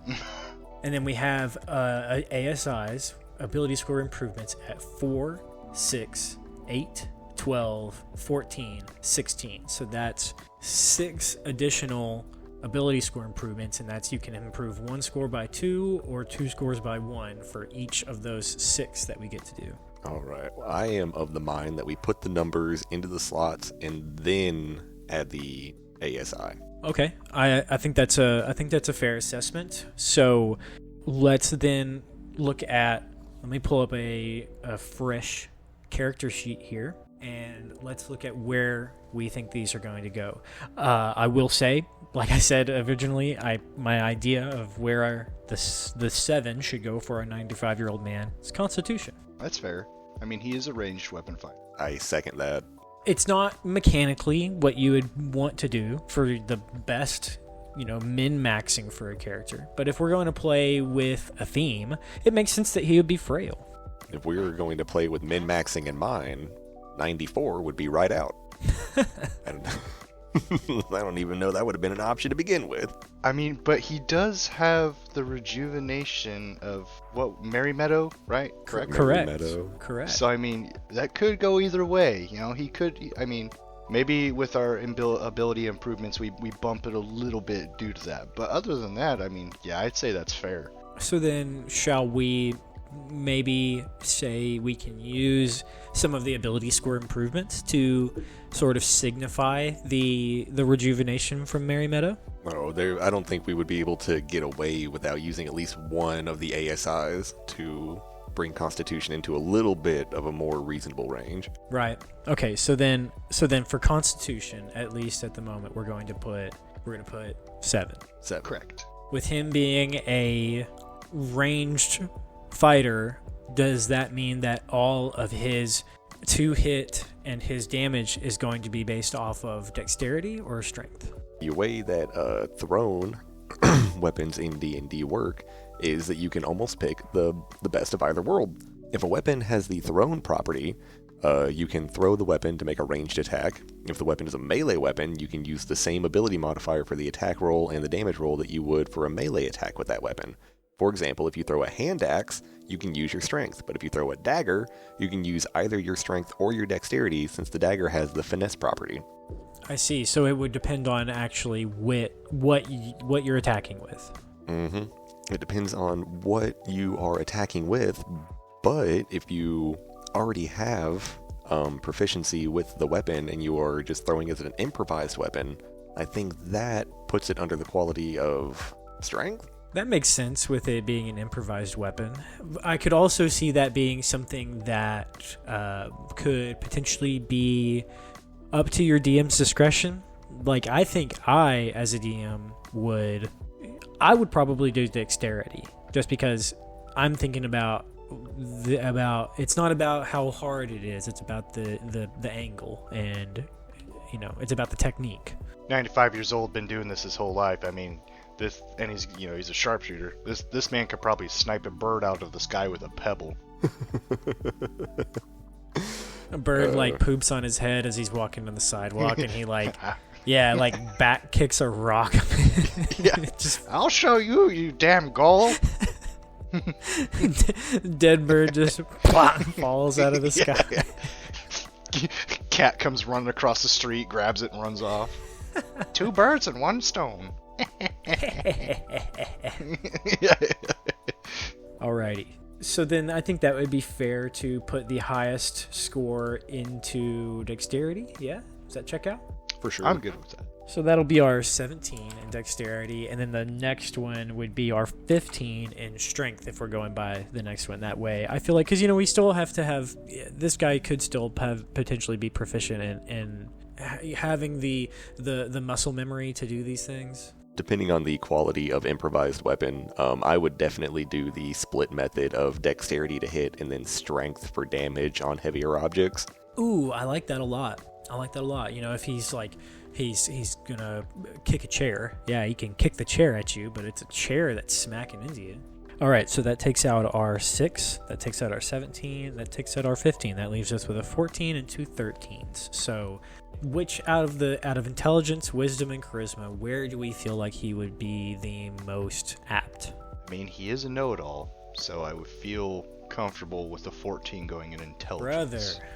And then we have ASIs, ability score improvements, at 4, 6, 8, 12, 14, 16. So that's 6 additional ability score improvements, and that's you can improve 1 score by 2 or 2 scores by 1 for each of those 6 that we get to do. All right. Well, I am of the mind that we put the numbers into the slots and then add the ASI. Okay, I think that's a fair assessment. So let's then look at. Let me pull up a fresh character sheet here, and let's look at where we think these are going to go. I will say, like I said originally, my idea of where the 7 should go for a 95-year-old man is Constitution. That's fair. I mean, he is a ranged weapon fighter. I second that. It's not mechanically what you would want to do for the best, min-maxing for a character. But if we're going to play with a theme, it makes sense that he would be frail. If we were going to play with min-maxing in mind, 94 would be right out. And I don't even know that would have been an option to begin with. I mean, but he does have the rejuvenation of, Merry Meadow, right? Correct? Correct. Meadow. Correct. So, I mean, that could go either way. He could, maybe with our ability improvements, we bump it a little bit due to that. But other than that, I mean, yeah, I'd say that's fair. So then, shall we maybe say we can use some of the ability score improvements to sort of signify the rejuvenation from Merry Meadow? No, I don't think we would be able to get away without using at least one of the ASIs to bring Constitution into a little bit of a more reasonable range. Right. Okay, so then for Constitution, at least at the moment, we're going to put 7. 7. Correct. With him being a ranged fighter, does that mean that all of his 2-hit and his damage is going to be based off of dexterity or strength? The way that thrown weapons in D&D work is that you can almost pick the best of either world. If a weapon has the thrown property, you can throw the weapon to make a ranged attack. If the weapon is a melee weapon, you can use the same ability modifier for the attack roll and the damage roll that you would for a melee attack with that weapon. For example, if you throw a hand axe, you can use your strength, but if you throw a dagger, you can use either your strength or your dexterity, since the dagger has the finesse property. I see. So it would depend on actually what you're attacking with. Mm-hmm. It depends on what you are attacking with, but if you already have proficiency with the weapon and you are just throwing it as an improvised weapon, I think that puts it under the quality of strength. That makes sense with it being an improvised weapon. I could also see that being something that could potentially be up to your DM's discretion. Like, I think I, as a DM, would probably do dexterity, just because I'm thinking about it's not about how hard it is, it's about the angle, and it's about the technique. 95 years old, been doing this his whole life. I mean, he's a sharpshooter. This man could probably snipe a bird out of the sky with a pebble. A bird poops on his head as he's walking on the sidewalk, and he back kicks a rock. Yeah. I'll show you, you damn gull. Dead bird just falls out of the sky. Yeah. Cat comes running across the street, grabs it, and runs off. 2 birds and 1 stone. Alrighty. So then I think that would be fair to put the highest score into dexterity. Yeah? Does that check out? For sure. I'm good with that. So that'll be our 17 in dexterity, and then the next one would be our 15 in strength if we're going by the next one that way. I feel like, because, we still have to have, this guy could still potentially be proficient in having the muscle memory to do these things. Depending on the quality of improvised weapon, I would definitely do the split method of dexterity to hit and then strength for damage on heavier objects. Ooh, I like that a lot. If he's like, he's gonna kick a chair, yeah, he can kick the chair at you, but it's a chair that's smacking into you. All right, so that takes out our 6, that takes out our 17, that takes out our 15. That leaves us with a 14 and 2 13s. So which out of intelligence, wisdom, and charisma, where do we feel like he would be the most apt? I mean, he is a know-it-all, so I would feel comfortable with the 14 going in intelligence. Brother,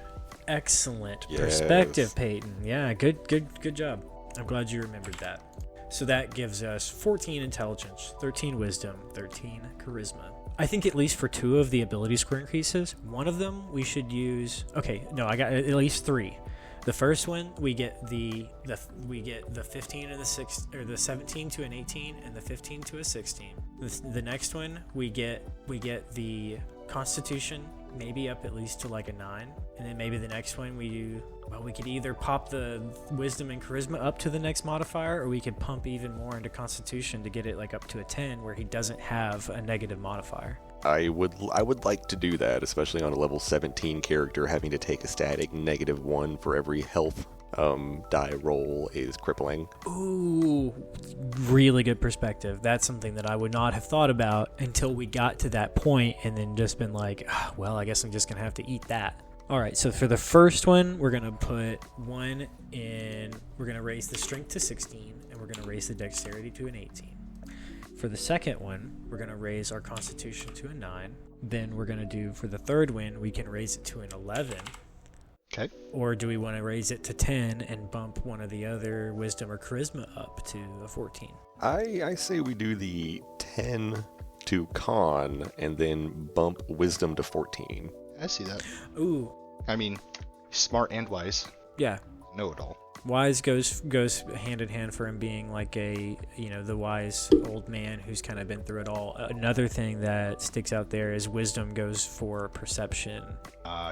excellent Yes. perspective, Peyton. Yeah, good job. I'm glad you remembered that. So that gives us 14 intelligence, 13 wisdom, 13 charisma. I think at least for 2 of the ability score increases, one of them we should use. Okay, no, I got at least 3. The first one we get the 15 and the 6, or the 17 to an 18 and the 15 to a 16. The next one we get the Constitution maybe up at least to like a 9, and then maybe the next one we could either pop the wisdom and charisma up to the next modifier, or we could pump even more into Constitution to get it like up to a 10 where he doesn't have a negative modifier. I would like to do that, especially on a level 17 character. Having to take a static -1 for every health die roll is crippling. Ooh, really good perspective. That's something that I would not have thought about until we got to that point, and then just been like, well, I guess I'm just gonna have to eat that. All right, so for the first one, we're gonna put 1 in. We're gonna raise the strength to 16, and we're gonna raise the dexterity to an 18. For the second one, we're going to raise our Constitution to a 9. Then we're going to do, for the third one, we can raise it to an 11. Okay. Or do we want to raise it to 10 and bump one of the other Wisdom or Charisma up to a 14? I say we do the 10 to Con and then bump Wisdom to 14. I see that. Ooh. I mean, smart and wise. Yeah. Know-it-all. Wise goes hand in hand for him being like the wise old man who's kind of been through it all. Another thing that sticks out there is wisdom goes for perception.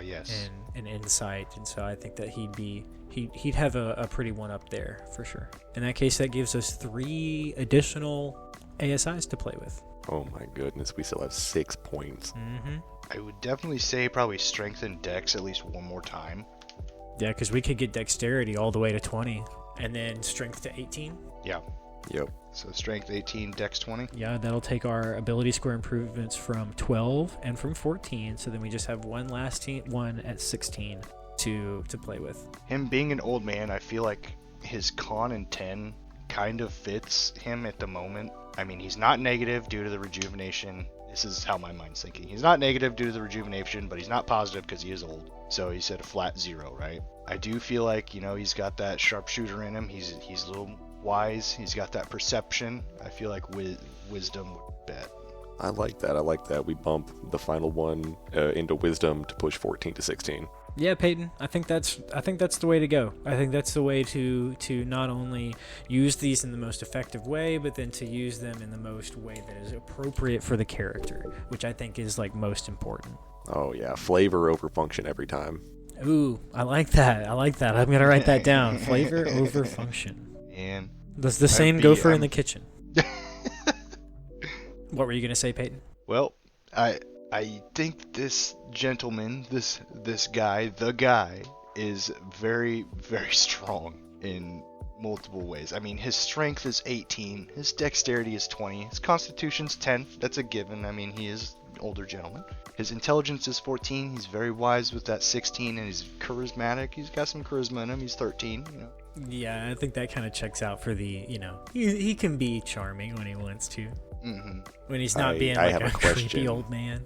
Yes. And insight, and so I think that he'd have a pretty one up there for sure. In that case, that gives us 3 additional ASIs to play with. Oh my goodness, we still have 6 points. Mm-hmm. I would definitely say probably strengthen Dex at least one more time. Yeah, because we could get dexterity all the way to 20, and then strength to 18. Yeah. Yep. So strength 18, Dex 20. Yeah, that'll take our ability score improvements from 12 and from 14. So then we just have one last one at 16 to play with. Him being an old man, I feel like his con in 10 kind of fits him at the moment. I mean, he's not negative due to the rejuvenation. This is how my mind's thinking. He's not negative due to the rejuvenation, but he's not positive because he is old. So he said a flat 0, right? I do feel like, he's got that sharpshooter in him. He's a little wise. He's got that perception. I feel like wisdom would bet. I like that. We bump the final one into wisdom to push 14 to 16. Yeah, Peyton, I think that's the way to go. I think that's the way to not only use these in the most effective way, but then to use them in the most way that is appropriate for the character, which I think is like most important. Oh yeah, flavor over function every time. Ooh, I like that. I'm gonna write that down. Flavor over function. And Does the same gopher in the kitchen? What were you gonna say, Peyton? well, I think this gentleman, this guy, the guy, is very, very strong in multiple ways. I mean, his strength is 18, his dexterity is 20, his constitution's 10. That's a given. I mean, he is an older gentleman. His intelligence is 14. He's very wise with that 16, and he's charismatic. He's got some charisma in him. He's 13. You know. Yeah, I think that kind of checks out for the, he can be charming when he wants to. Mm-hmm. When he's not being I like have a a question. creepy old man.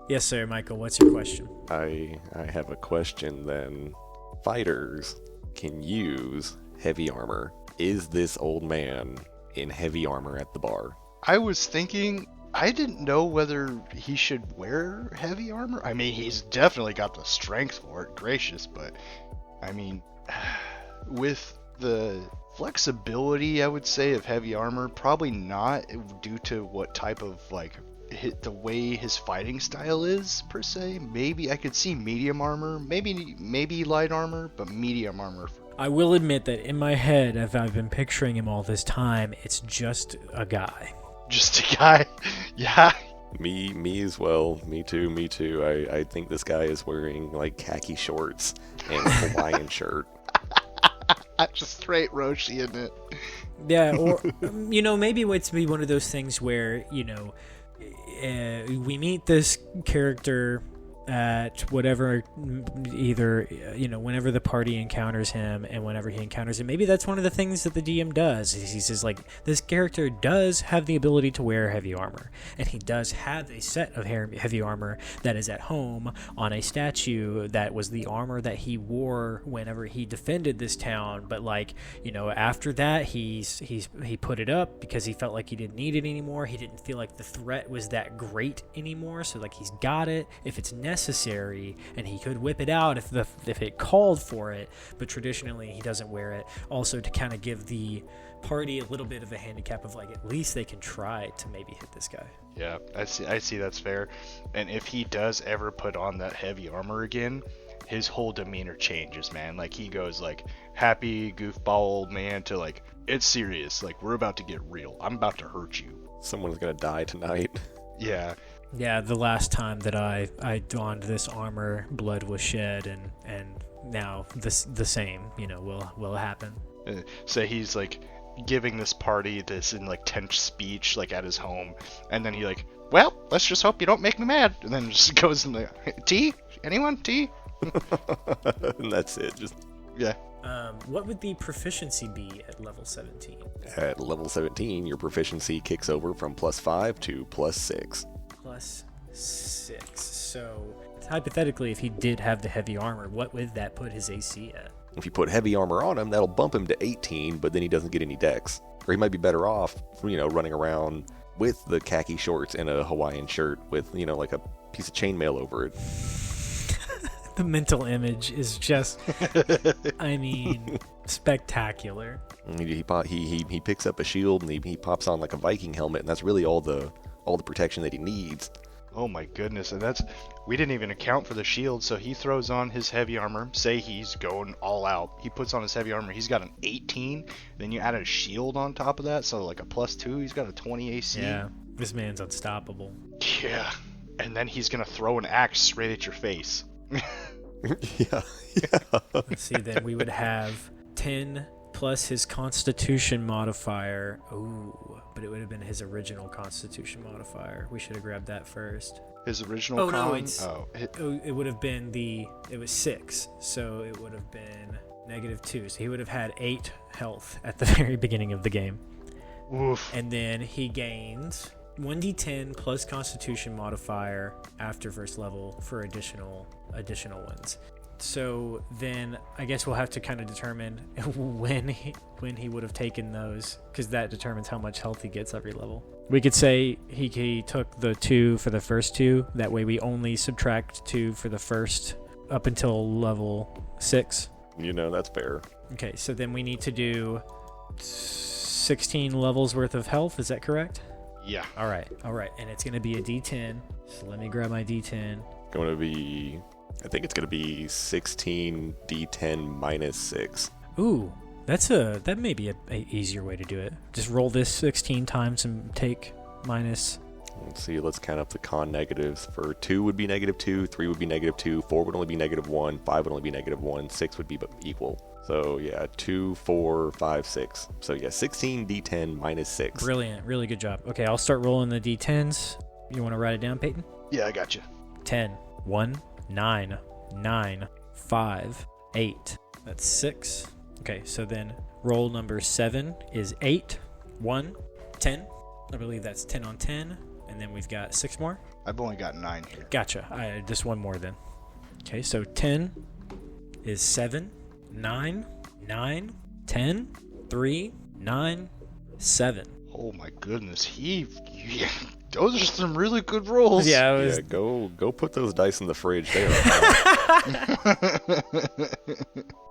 Yes, sir, Michael. What's your question? I have a question then. Fighters can use heavy armor. Is this old man in heavy armor at the bar? I was thinking, I didn't know whether he should wear heavy armor. I mean, he's definitely got the strength for it, gracious, but I mean, with the flexibility, I would say, of heavy armor, probably not, due to what type of, the way his fighting style is, per se. Maybe I could see medium armor, maybe light armor, but medium armor. I will admit that in my head, as I've been picturing him all this time, it's just a guy. Just a guy? Yeah. Me as well. Me too. I think this guy is wearing like khaki shorts and a Hawaiian shirt. Just straight Roshi in it. Yeah, or maybe it's be one of those things where we meet this character at whatever, either whenever the party encounters him and whenever he encounters him. Maybe that's one of the things that the DM does. He says, like, this character does have the ability to wear heavy armor, and he does have a set of heavy armor that is at home on a statue that was the armor that he wore whenever he defended this town. But after that, he put it up because he felt like he didn't need it anymore. He didn't feel like the threat was that great anymore, so he's got it if it's necessary, and he could whip it out if it called for it, but traditionally he doesn't wear it, also to kind of give the party a little bit of a handicap of at least they can try to maybe hit this guy. Yeah, I see that's fair. And if he does ever put on that heavy armor again, his whole demeanor changes, man. He goes happy goofball old man to it's serious, we're about to get real, I'm about to hurt you, Someone's gonna die tonight. Yeah, the last time that I donned this armor, blood was shed, and now the same, will happen. Say he's giving this party this in tense speech at his home, and then he well, let's just hope you don't make me mad, and then just goes in tea? Anyone? Tea? And that's it. Just yeah. What would the proficiency be at level 17? At level 17, your proficiency kicks over from +5 to +6. +6. So, hypothetically, if he did have the heavy armor, what would that put his AC at? If you put heavy armor on him, that'll bump him to 18, but then he doesn't get any dex. Or he might be better off, running around with the khaki shorts and a Hawaiian shirt with, a piece of chainmail over it. The mental image is just, spectacular. He picks up a shield and he pops on a Viking helmet, and that's really all the protection that he needs. Oh my goodness, and we didn't even account for the shield. So he throws on his heavy armor, say he's going all out, he puts on his heavy armor, he's got an 18, then you add a shield on top of that, so a +2, he's got a 20 AC. Yeah, this man's unstoppable. Yeah, and then he's gonna throw an axe straight at your face. Yeah. Let's see, then we would have 10 plus his constitution modifier. Ooh, but it would have been his original constitution modifier. We should have grabbed that first. His original it would have been it was 6, so it would have been -2. So he would have had 8 health at the very beginning of the game. Oof. And then he gains 1d10 plus constitution modifier after first level for additional ones. So then I guess we'll have to kind of determine when he would have taken those, because that determines how much health he gets every level. We could say he took the 2 for the first 2. That way we only subtract 2 for the first up until level 6. That's fair. Okay, so then we need to do 16 levels worth of health. Is that correct? Yeah. All right. And it's going to be a D10. So let me grab my D10. Going to be I think it's going to be 16 D10 minus 6. Ooh, that may be a easier way to do it. Just roll this 16 times and take minus. Let's see, let's count up the con negatives. For 2 would be -2, 3 would be -2, 4 would only be -1, 5 would only be -1, 6 would be equal. So yeah, 2, 4, 5, 6. So yeah, 16 D10 minus 6. Brilliant, really good job. Okay, I'll start rolling the D10s. You want to write it down, Peyton? Yeah, I got you. 10, 1, 9, 9, 5, 8. That's 6. Okay, so then roll number 7 is 8, 1, 10. I believe that's 10 on 10. And then we've got 6 more. I've only got 9 here. Gotcha. Just one more then. Okay, so 10 is 7, 9, 9, 10, 3, 9, 7. Oh my goodness, those are some really good rolls. Yeah, go put those dice in the fridge. They are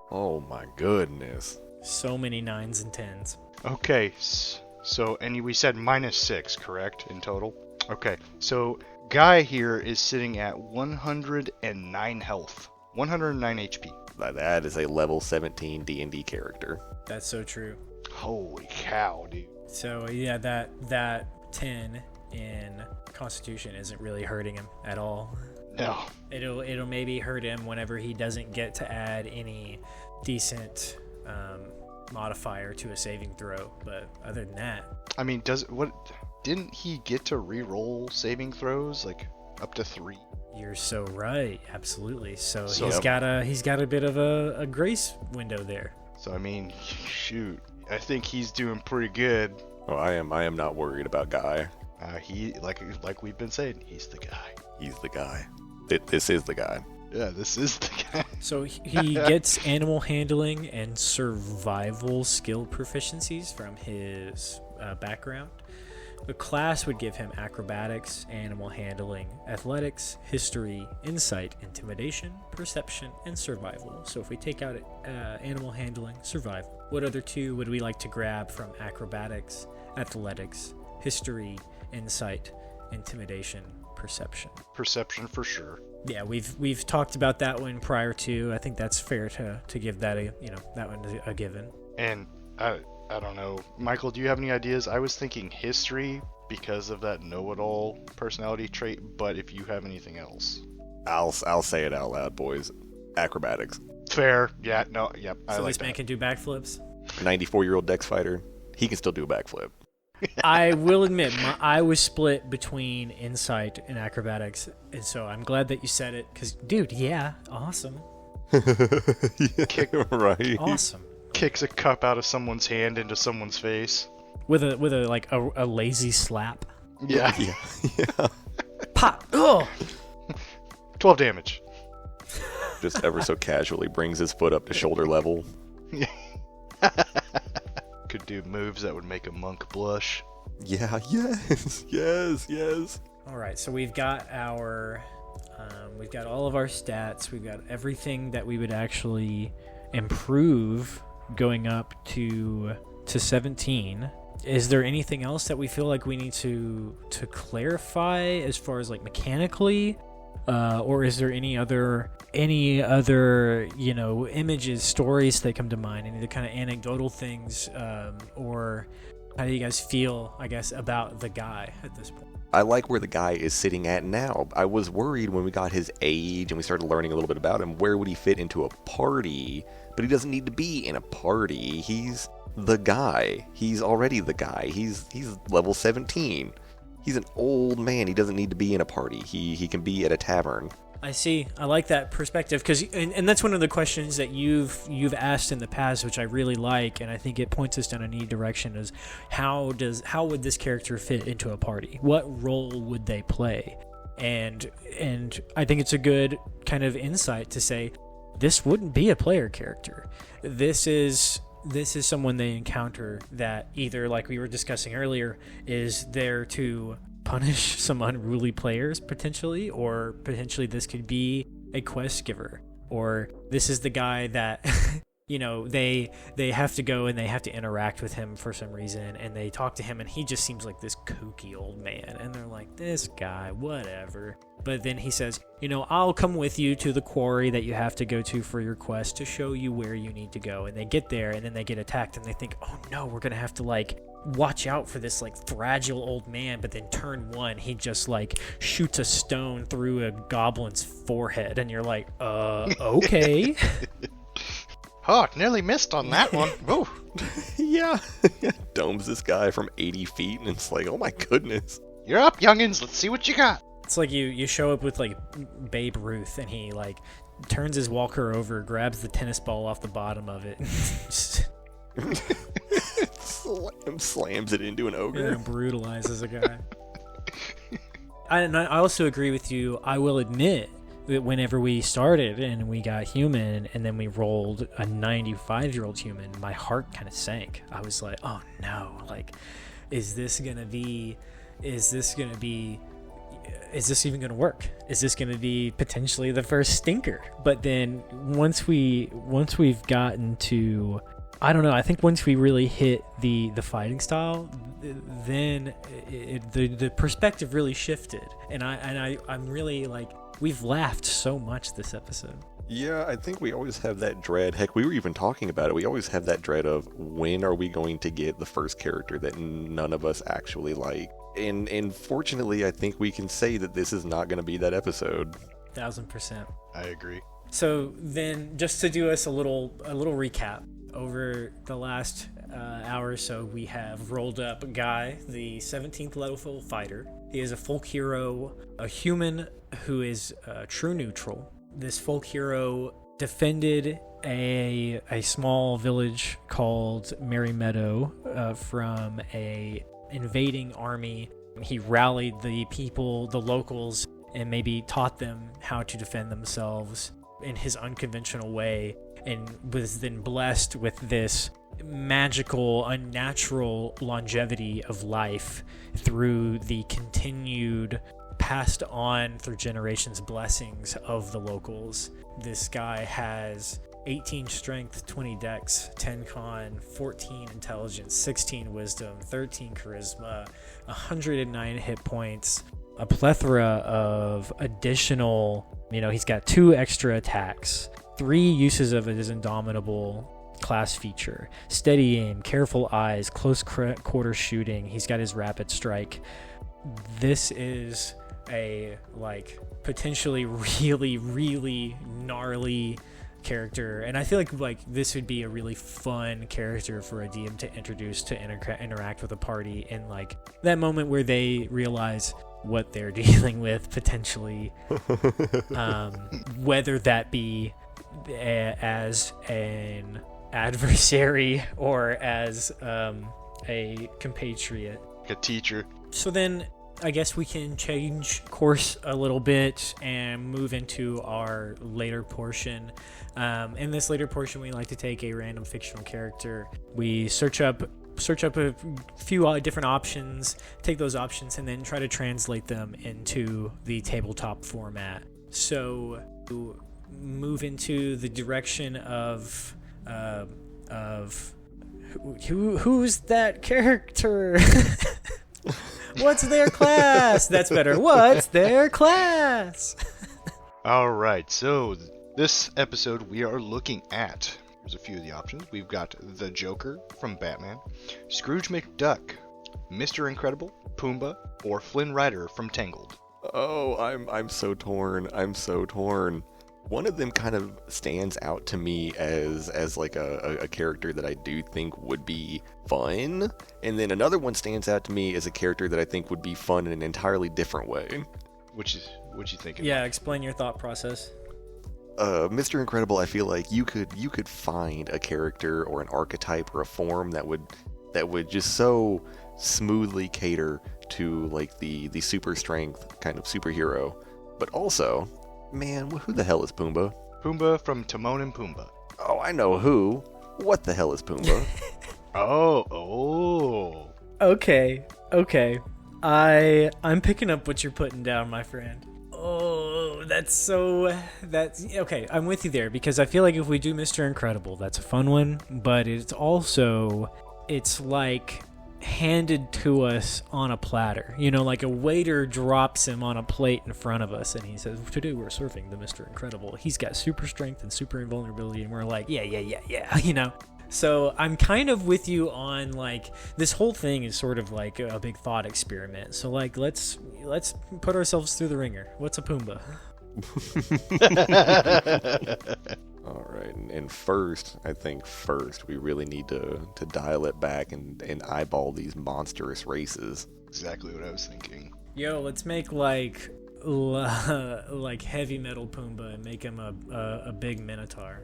Oh my goodness. So many 9s and 10s. Okay, so and we said -6, correct, in total? Okay, so Guy here is sitting at 109 health, 109 HP. That is a level 17 D&D character. That's so true. Holy cow, dude. So yeah, that 10 in Constitution isn't really hurting him at all. No. It'll maybe hurt him whenever he doesn't get to add any decent modifier to a saving throw, but other than that, I mean, didn't he get to re-roll saving throws like up to 3? you're so right. Absolutely. So So- he's got a bit of a grace window there. So I mean, shoot, I think he's doing pretty good. Oh, I am not worried about Guy. He like we've been saying, he's the guy. He's the guy. This is the guy. Yeah, this is the guy. So he gets animal handling and survival skill proficiencies from his background. The class would give him acrobatics, animal handling, athletics, history, insight, intimidation, perception, and survival. So if we take out animal handling, survival, what other 2 would we like to grab from acrobatics, athletics, history, insight, intimidation, perception? Perception for sure. Yeah, we've talked about that one prior to. I think that's fair to give that that one a given. And I don't know, Michael, do you have any ideas? I was thinking history because of that know-it-all personality trait, but if you have anything else. I'll say it out loud, boys. Acrobatics. Fair. Yeah, no, yep. I So like this man that. can do backflips. 94-year-old Dex fighter. He can still do a backflip. I will admit, I was split between insight and acrobatics, and so I'm glad that you said it, because, dude, yeah, awesome. Kick, Right. Awesome. kicks a cup out of someone's hand into someone's face. With a lazy slap. Yeah. Yeah. Pop! Ugh! 12 damage. Just ever so casually brings his foot up to shoulder level. Could do moves that would make a monk blush. Yeah, yes. All right, so we've got we've got all of our stats. We've got everything that we would actually improve going up to 17. Is there anything else that we feel like we need to clarify as far as like mechanically, or is there any other images, stories that come to mind, any other kind of anecdotal things, or how do you guys feel, I guess, about the guy at this point? I like where the guy is sitting at now. I was worried when we got his age and we started learning a little bit about him, where would he fit into a party? But he doesn't need to be in a party. He's the guy. He's already the guy. He's level 17. He's an old man. He doesn't need to be in a party. He can be at a tavern. I see. I like that perspective because, and that's one of the questions that you've asked in the past, which I really like, and I think it points us down a neat direction. Is how would this character fit into a party? What role would they play? And I think it's a good kind of insight to say this wouldn't be a player character. This is someone they encounter that either, like we were discussing earlier, is there to punish some unruly players potentially, or potentially this could be a quest giver, or this is the guy that they have to go and they have to interact with him for some reason, and they talk to him, and he just seems like this kooky old man, and they're like, this guy, whatever. But then he says, I'll come with you to the quarry that you have to go to for your quest to show you where you need to go. And they get there, and then they get attacked, and they think, oh no, we're gonna have to watch out for this fragile old man. But then turn one, he just shoots a stone through a goblin's forehead, and you're like, okay. Oh, nearly missed on that one. Oh. Yeah. Domes this guy from 80 feet, and it's like, oh my goodness. You're up, youngins. Let's see what you got. It's like you show up with Babe Ruth, and he turns his walker over, grabs the tennis ball off the bottom of it, slams it into an ogre. And brutalizes a guy. I also agree with you. I will admit that whenever we started and we got human, and then we rolled a 95-year-old human, my heart kind of sank. I was like, oh no, is this even going to work? Is this going to be potentially the first stinker? But then once we've gotten to, I don't know, I think once we really hit the fighting style, then the perspective really shifted. And I'm really we've laughed so much this episode. Yeah, I think we always have that dread. Heck, we were even talking about it. We always have that dread of when are we going to get the first character that none of us actually like. And fortunately, I think we can say that this is not going to be that episode. 1000%. I agree. So then, just to do us a little recap, over the last hour or so, we have rolled up Guy, the 17th level fighter. He is a folk hero, a human who is true neutral. This folk hero defended a small village called Merry Meadow from a invading army. He rallied the people, the locals, and maybe taught them how to defend themselves in his unconventional way, and was then blessed with this magical, unnatural longevity of life through the continued, passed on through generations, blessings of the locals. This guy has 18 strength, 20 dex, 10 con, 14 intelligence, 16 wisdom, 13 charisma, 109 hit points, a plethora of additional, he's got 2 extra attacks, 3 uses of his indomitable class feature, steady aim, careful eyes, close quarter shooting. He's got his rapid strike. This is a potentially really, really gnarly character, and I feel like this would be a really fun character for a DM to introduce to interact with a party in that moment where they realize what they're dealing with potentially, whether that be as an adversary or as a compatriot, a teacher. So then I guess we can change course a little bit and move into our later portion. In this later portion, we like to take a random fictional character. We search up a few different options, take those options, and then try to translate them into the tabletop format. So move into the direction of who's that character? What's their class? That's better. What's their class? All right, so this episode we are looking at, here's a few of the options. We've got the Joker from Batman, Scrooge McDuck, Mr. Incredible, Pumba, or Flynn Rider from Tangled. Oh, I'm so torn. One of them kind of stands out to me as a character that I do think would be fun, and then another one stands out to me as a character that I think would be fun in an entirely different way. What you thinking? Yeah, explain your thought process. Mr. Incredible, I feel like you could find a character or an archetype or a form that would just so smoothly cater to the super strength kind of superhero, but also, man, who the hell is Pumbaa? Pumbaa from Timon and Pumbaa. Oh, I know who. What the hell is Pumbaa? Oh. Okay. I'm picking up what you're putting down, my friend. Oh, That's okay. I'm with you there because I feel like if we do Mr. Incredible, that's a fun one, but it's like handed to us on a platter. Like a waiter drops him on a plate in front of us and he says, "Today we're serving the Mr. Incredible. He's got super strength and super invulnerability," and we're like, yeah. So I'm kind of with you on like this whole thing is sort of like a big thought experiment. So like let's put ourselves through the ringer. What's a Pumbaa? All right, and first we really need to dial it back and eyeball these monstrous races. Exactly what I was thinking. Yo, let's make like heavy metal Pumbaa and make him a big minotaur.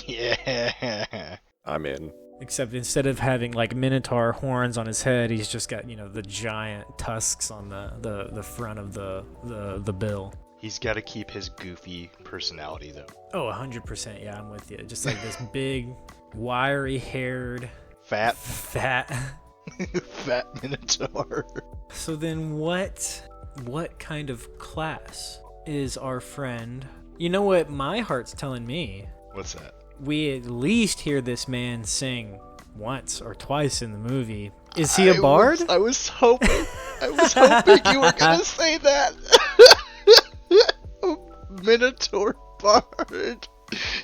Yeah. I'm in. Except instead of having like minotaur horns on his head, he's just got the giant tusks on the front of the bill. He's got to keep his goofy personality though. Oh, 100%. Yeah, I'm with you. Just like this big, wiry-haired, fat minotaur. So then, what kind of class is our friend? You know what my heart's telling me? What's that? We at least hear this man sing once or twice in the movie. Is he a bard? I was hoping you were gonna say that. Minotaur bard.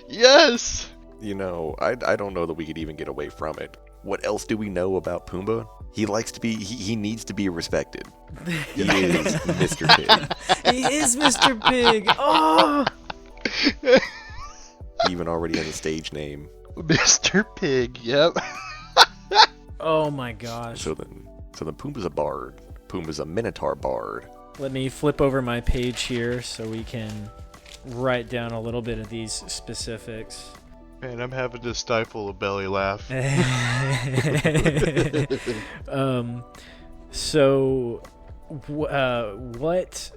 Yes. I don't know that we could even get away from it. What else do we know about Pumbaa? He likes to be. He needs to be respected. He is Mr. Pig. He is Mr. Pig. Oh. Even already has a stage name. Mr. Pig, yep. Oh my gosh. So then Pumbaa's a bard. Pumbaa's a Minotaur bard. Let me flip over my page here so we can write down a little bit of these specifics. Man, I'm having to stifle a belly laugh. What?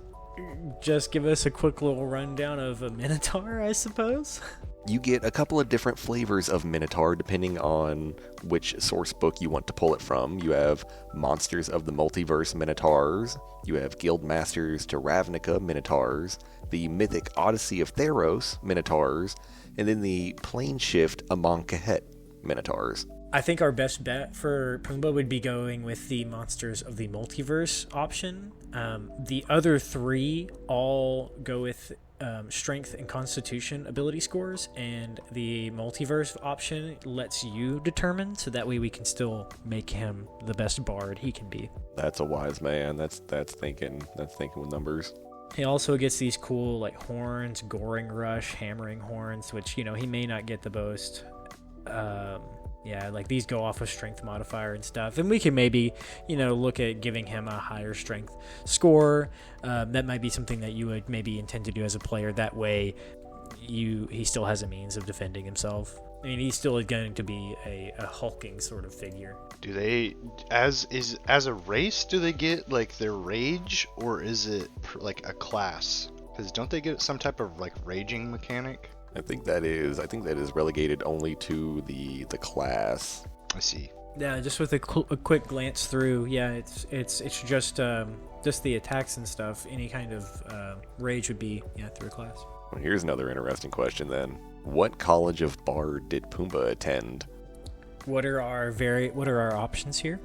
Just give us a quick little rundown of a Minotaur, I suppose? You get a couple of different flavors of Minotaur depending on which source book you want to pull it from. You have Monsters of the Multiverse Minotaurs, you have Guildmasters to Ravnica Minotaurs, the Mythic Odyssey of Theros Minotaurs, and then the Planeshift Amonkhet Minotaurs. I think our best bet for Pumbaa would be going with the Monsters of the Multiverse option. The other three all go with Strength and Constitution ability scores, and the Multiverse option lets you determine, so that way we can still make him the best bard he can be. That's a wise man. That's thinking with numbers. He also gets these cool like horns, Goring Rush, Hammering Horns, which he may not get the most. Yeah, like these go off of strength modifier and stuff. And we can maybe, look at giving him a higher strength score. That might be something that you would maybe intend to do as a player. That way, he still has a means of defending himself. I mean, he's still going to be a hulking sort of figure. Do they, as a race, do they get like their rage, or is it like a class? Because don't they get some type of like raging mechanic? I think that is relegated only to the class. I see. Yeah, just with a quick glance through, yeah, it's just the attacks and stuff. Any kind of rage would be through a class. Well, here's another interesting question then. What college of bard did Pumbaa attend? What are our options here?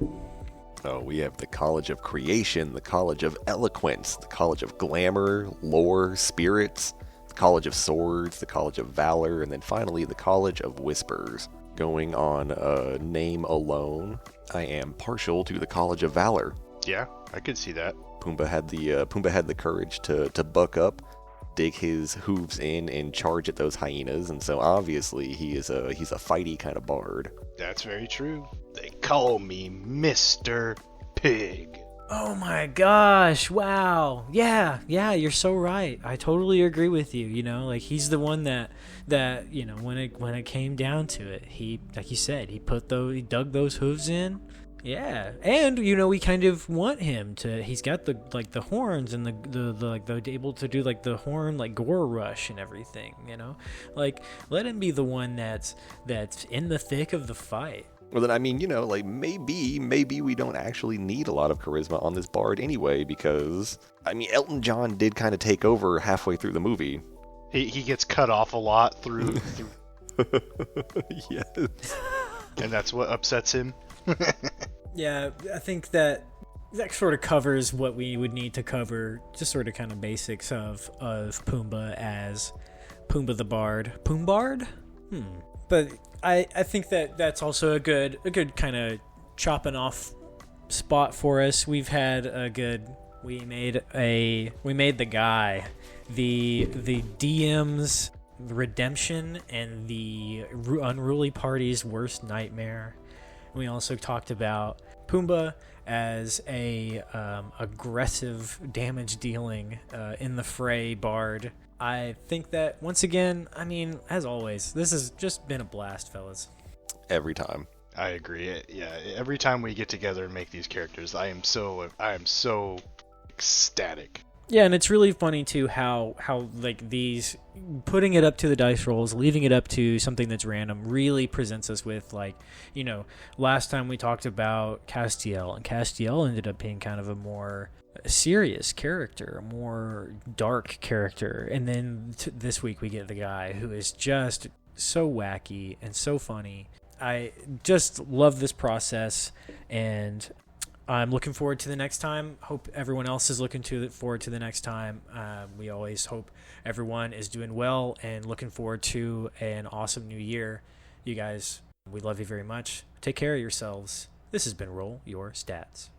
Oh, we have the College of Creation, the College of Eloquence, the College of Glamour, Lore, Spirits, College of Swords, the College of Valor, and then finally the College of Whispers. Going on name alone, I am partial to the College of Valor. Yeah, I could see that. Pumbaa had the courage to buck up, dig his hooves in, and charge at those hyenas, and so obviously he's a fighty kind of bard. That's very true. They call me Mr. Pig. Oh my gosh, wow. Yeah, you're so right. I totally agree with you. Like he's the one that when it came down to it, he, like you said, he dug those hooves in. Yeah. And we kind of want him to, he's got the horns and the able to do like the horn like gore rush and everything, like let him be the one that's in the thick of the fight. Well, then, I mean, like, maybe we don't actually need a lot of charisma on this bard anyway, because, I mean, Elton John did kind of take over halfway through the movie. He gets cut off a lot through Yes. and that's what upsets him. Yeah, I think that sort of covers what we would need to cover, just sort of kind of basics of Pumbaa as Pumbaa the Bard. Pumbard? But I think that that's also a good kind of chopping off spot for us. We've had a good. We made the guy, the DM's redemption and the unruly party's worst nightmare. We also talked about Pumbaa as a aggressive, damage-dealing in the fray bard. I think that, once again, I mean, as always, this has just been a blast, fellas. Every time. I agree. Yeah, every time we get together and make these characters, I am so ecstatic. Yeah, and it's really funny too how like these, putting it up to the dice rolls, leaving it up to something that's random, really presents us with, like, last time we talked about Castiel, and Castiel ended up being kind of a more serious character, a more dark character, and then this week we get the guy who is just so wacky and so funny. I just love this process, and I'm looking forward to the next time. Hope everyone else is looking forward to the next time. We always hope everyone is doing well and looking forward to an awesome new year. You guys, we love you very much. Take care of yourselves. This has been Roll Your Stats.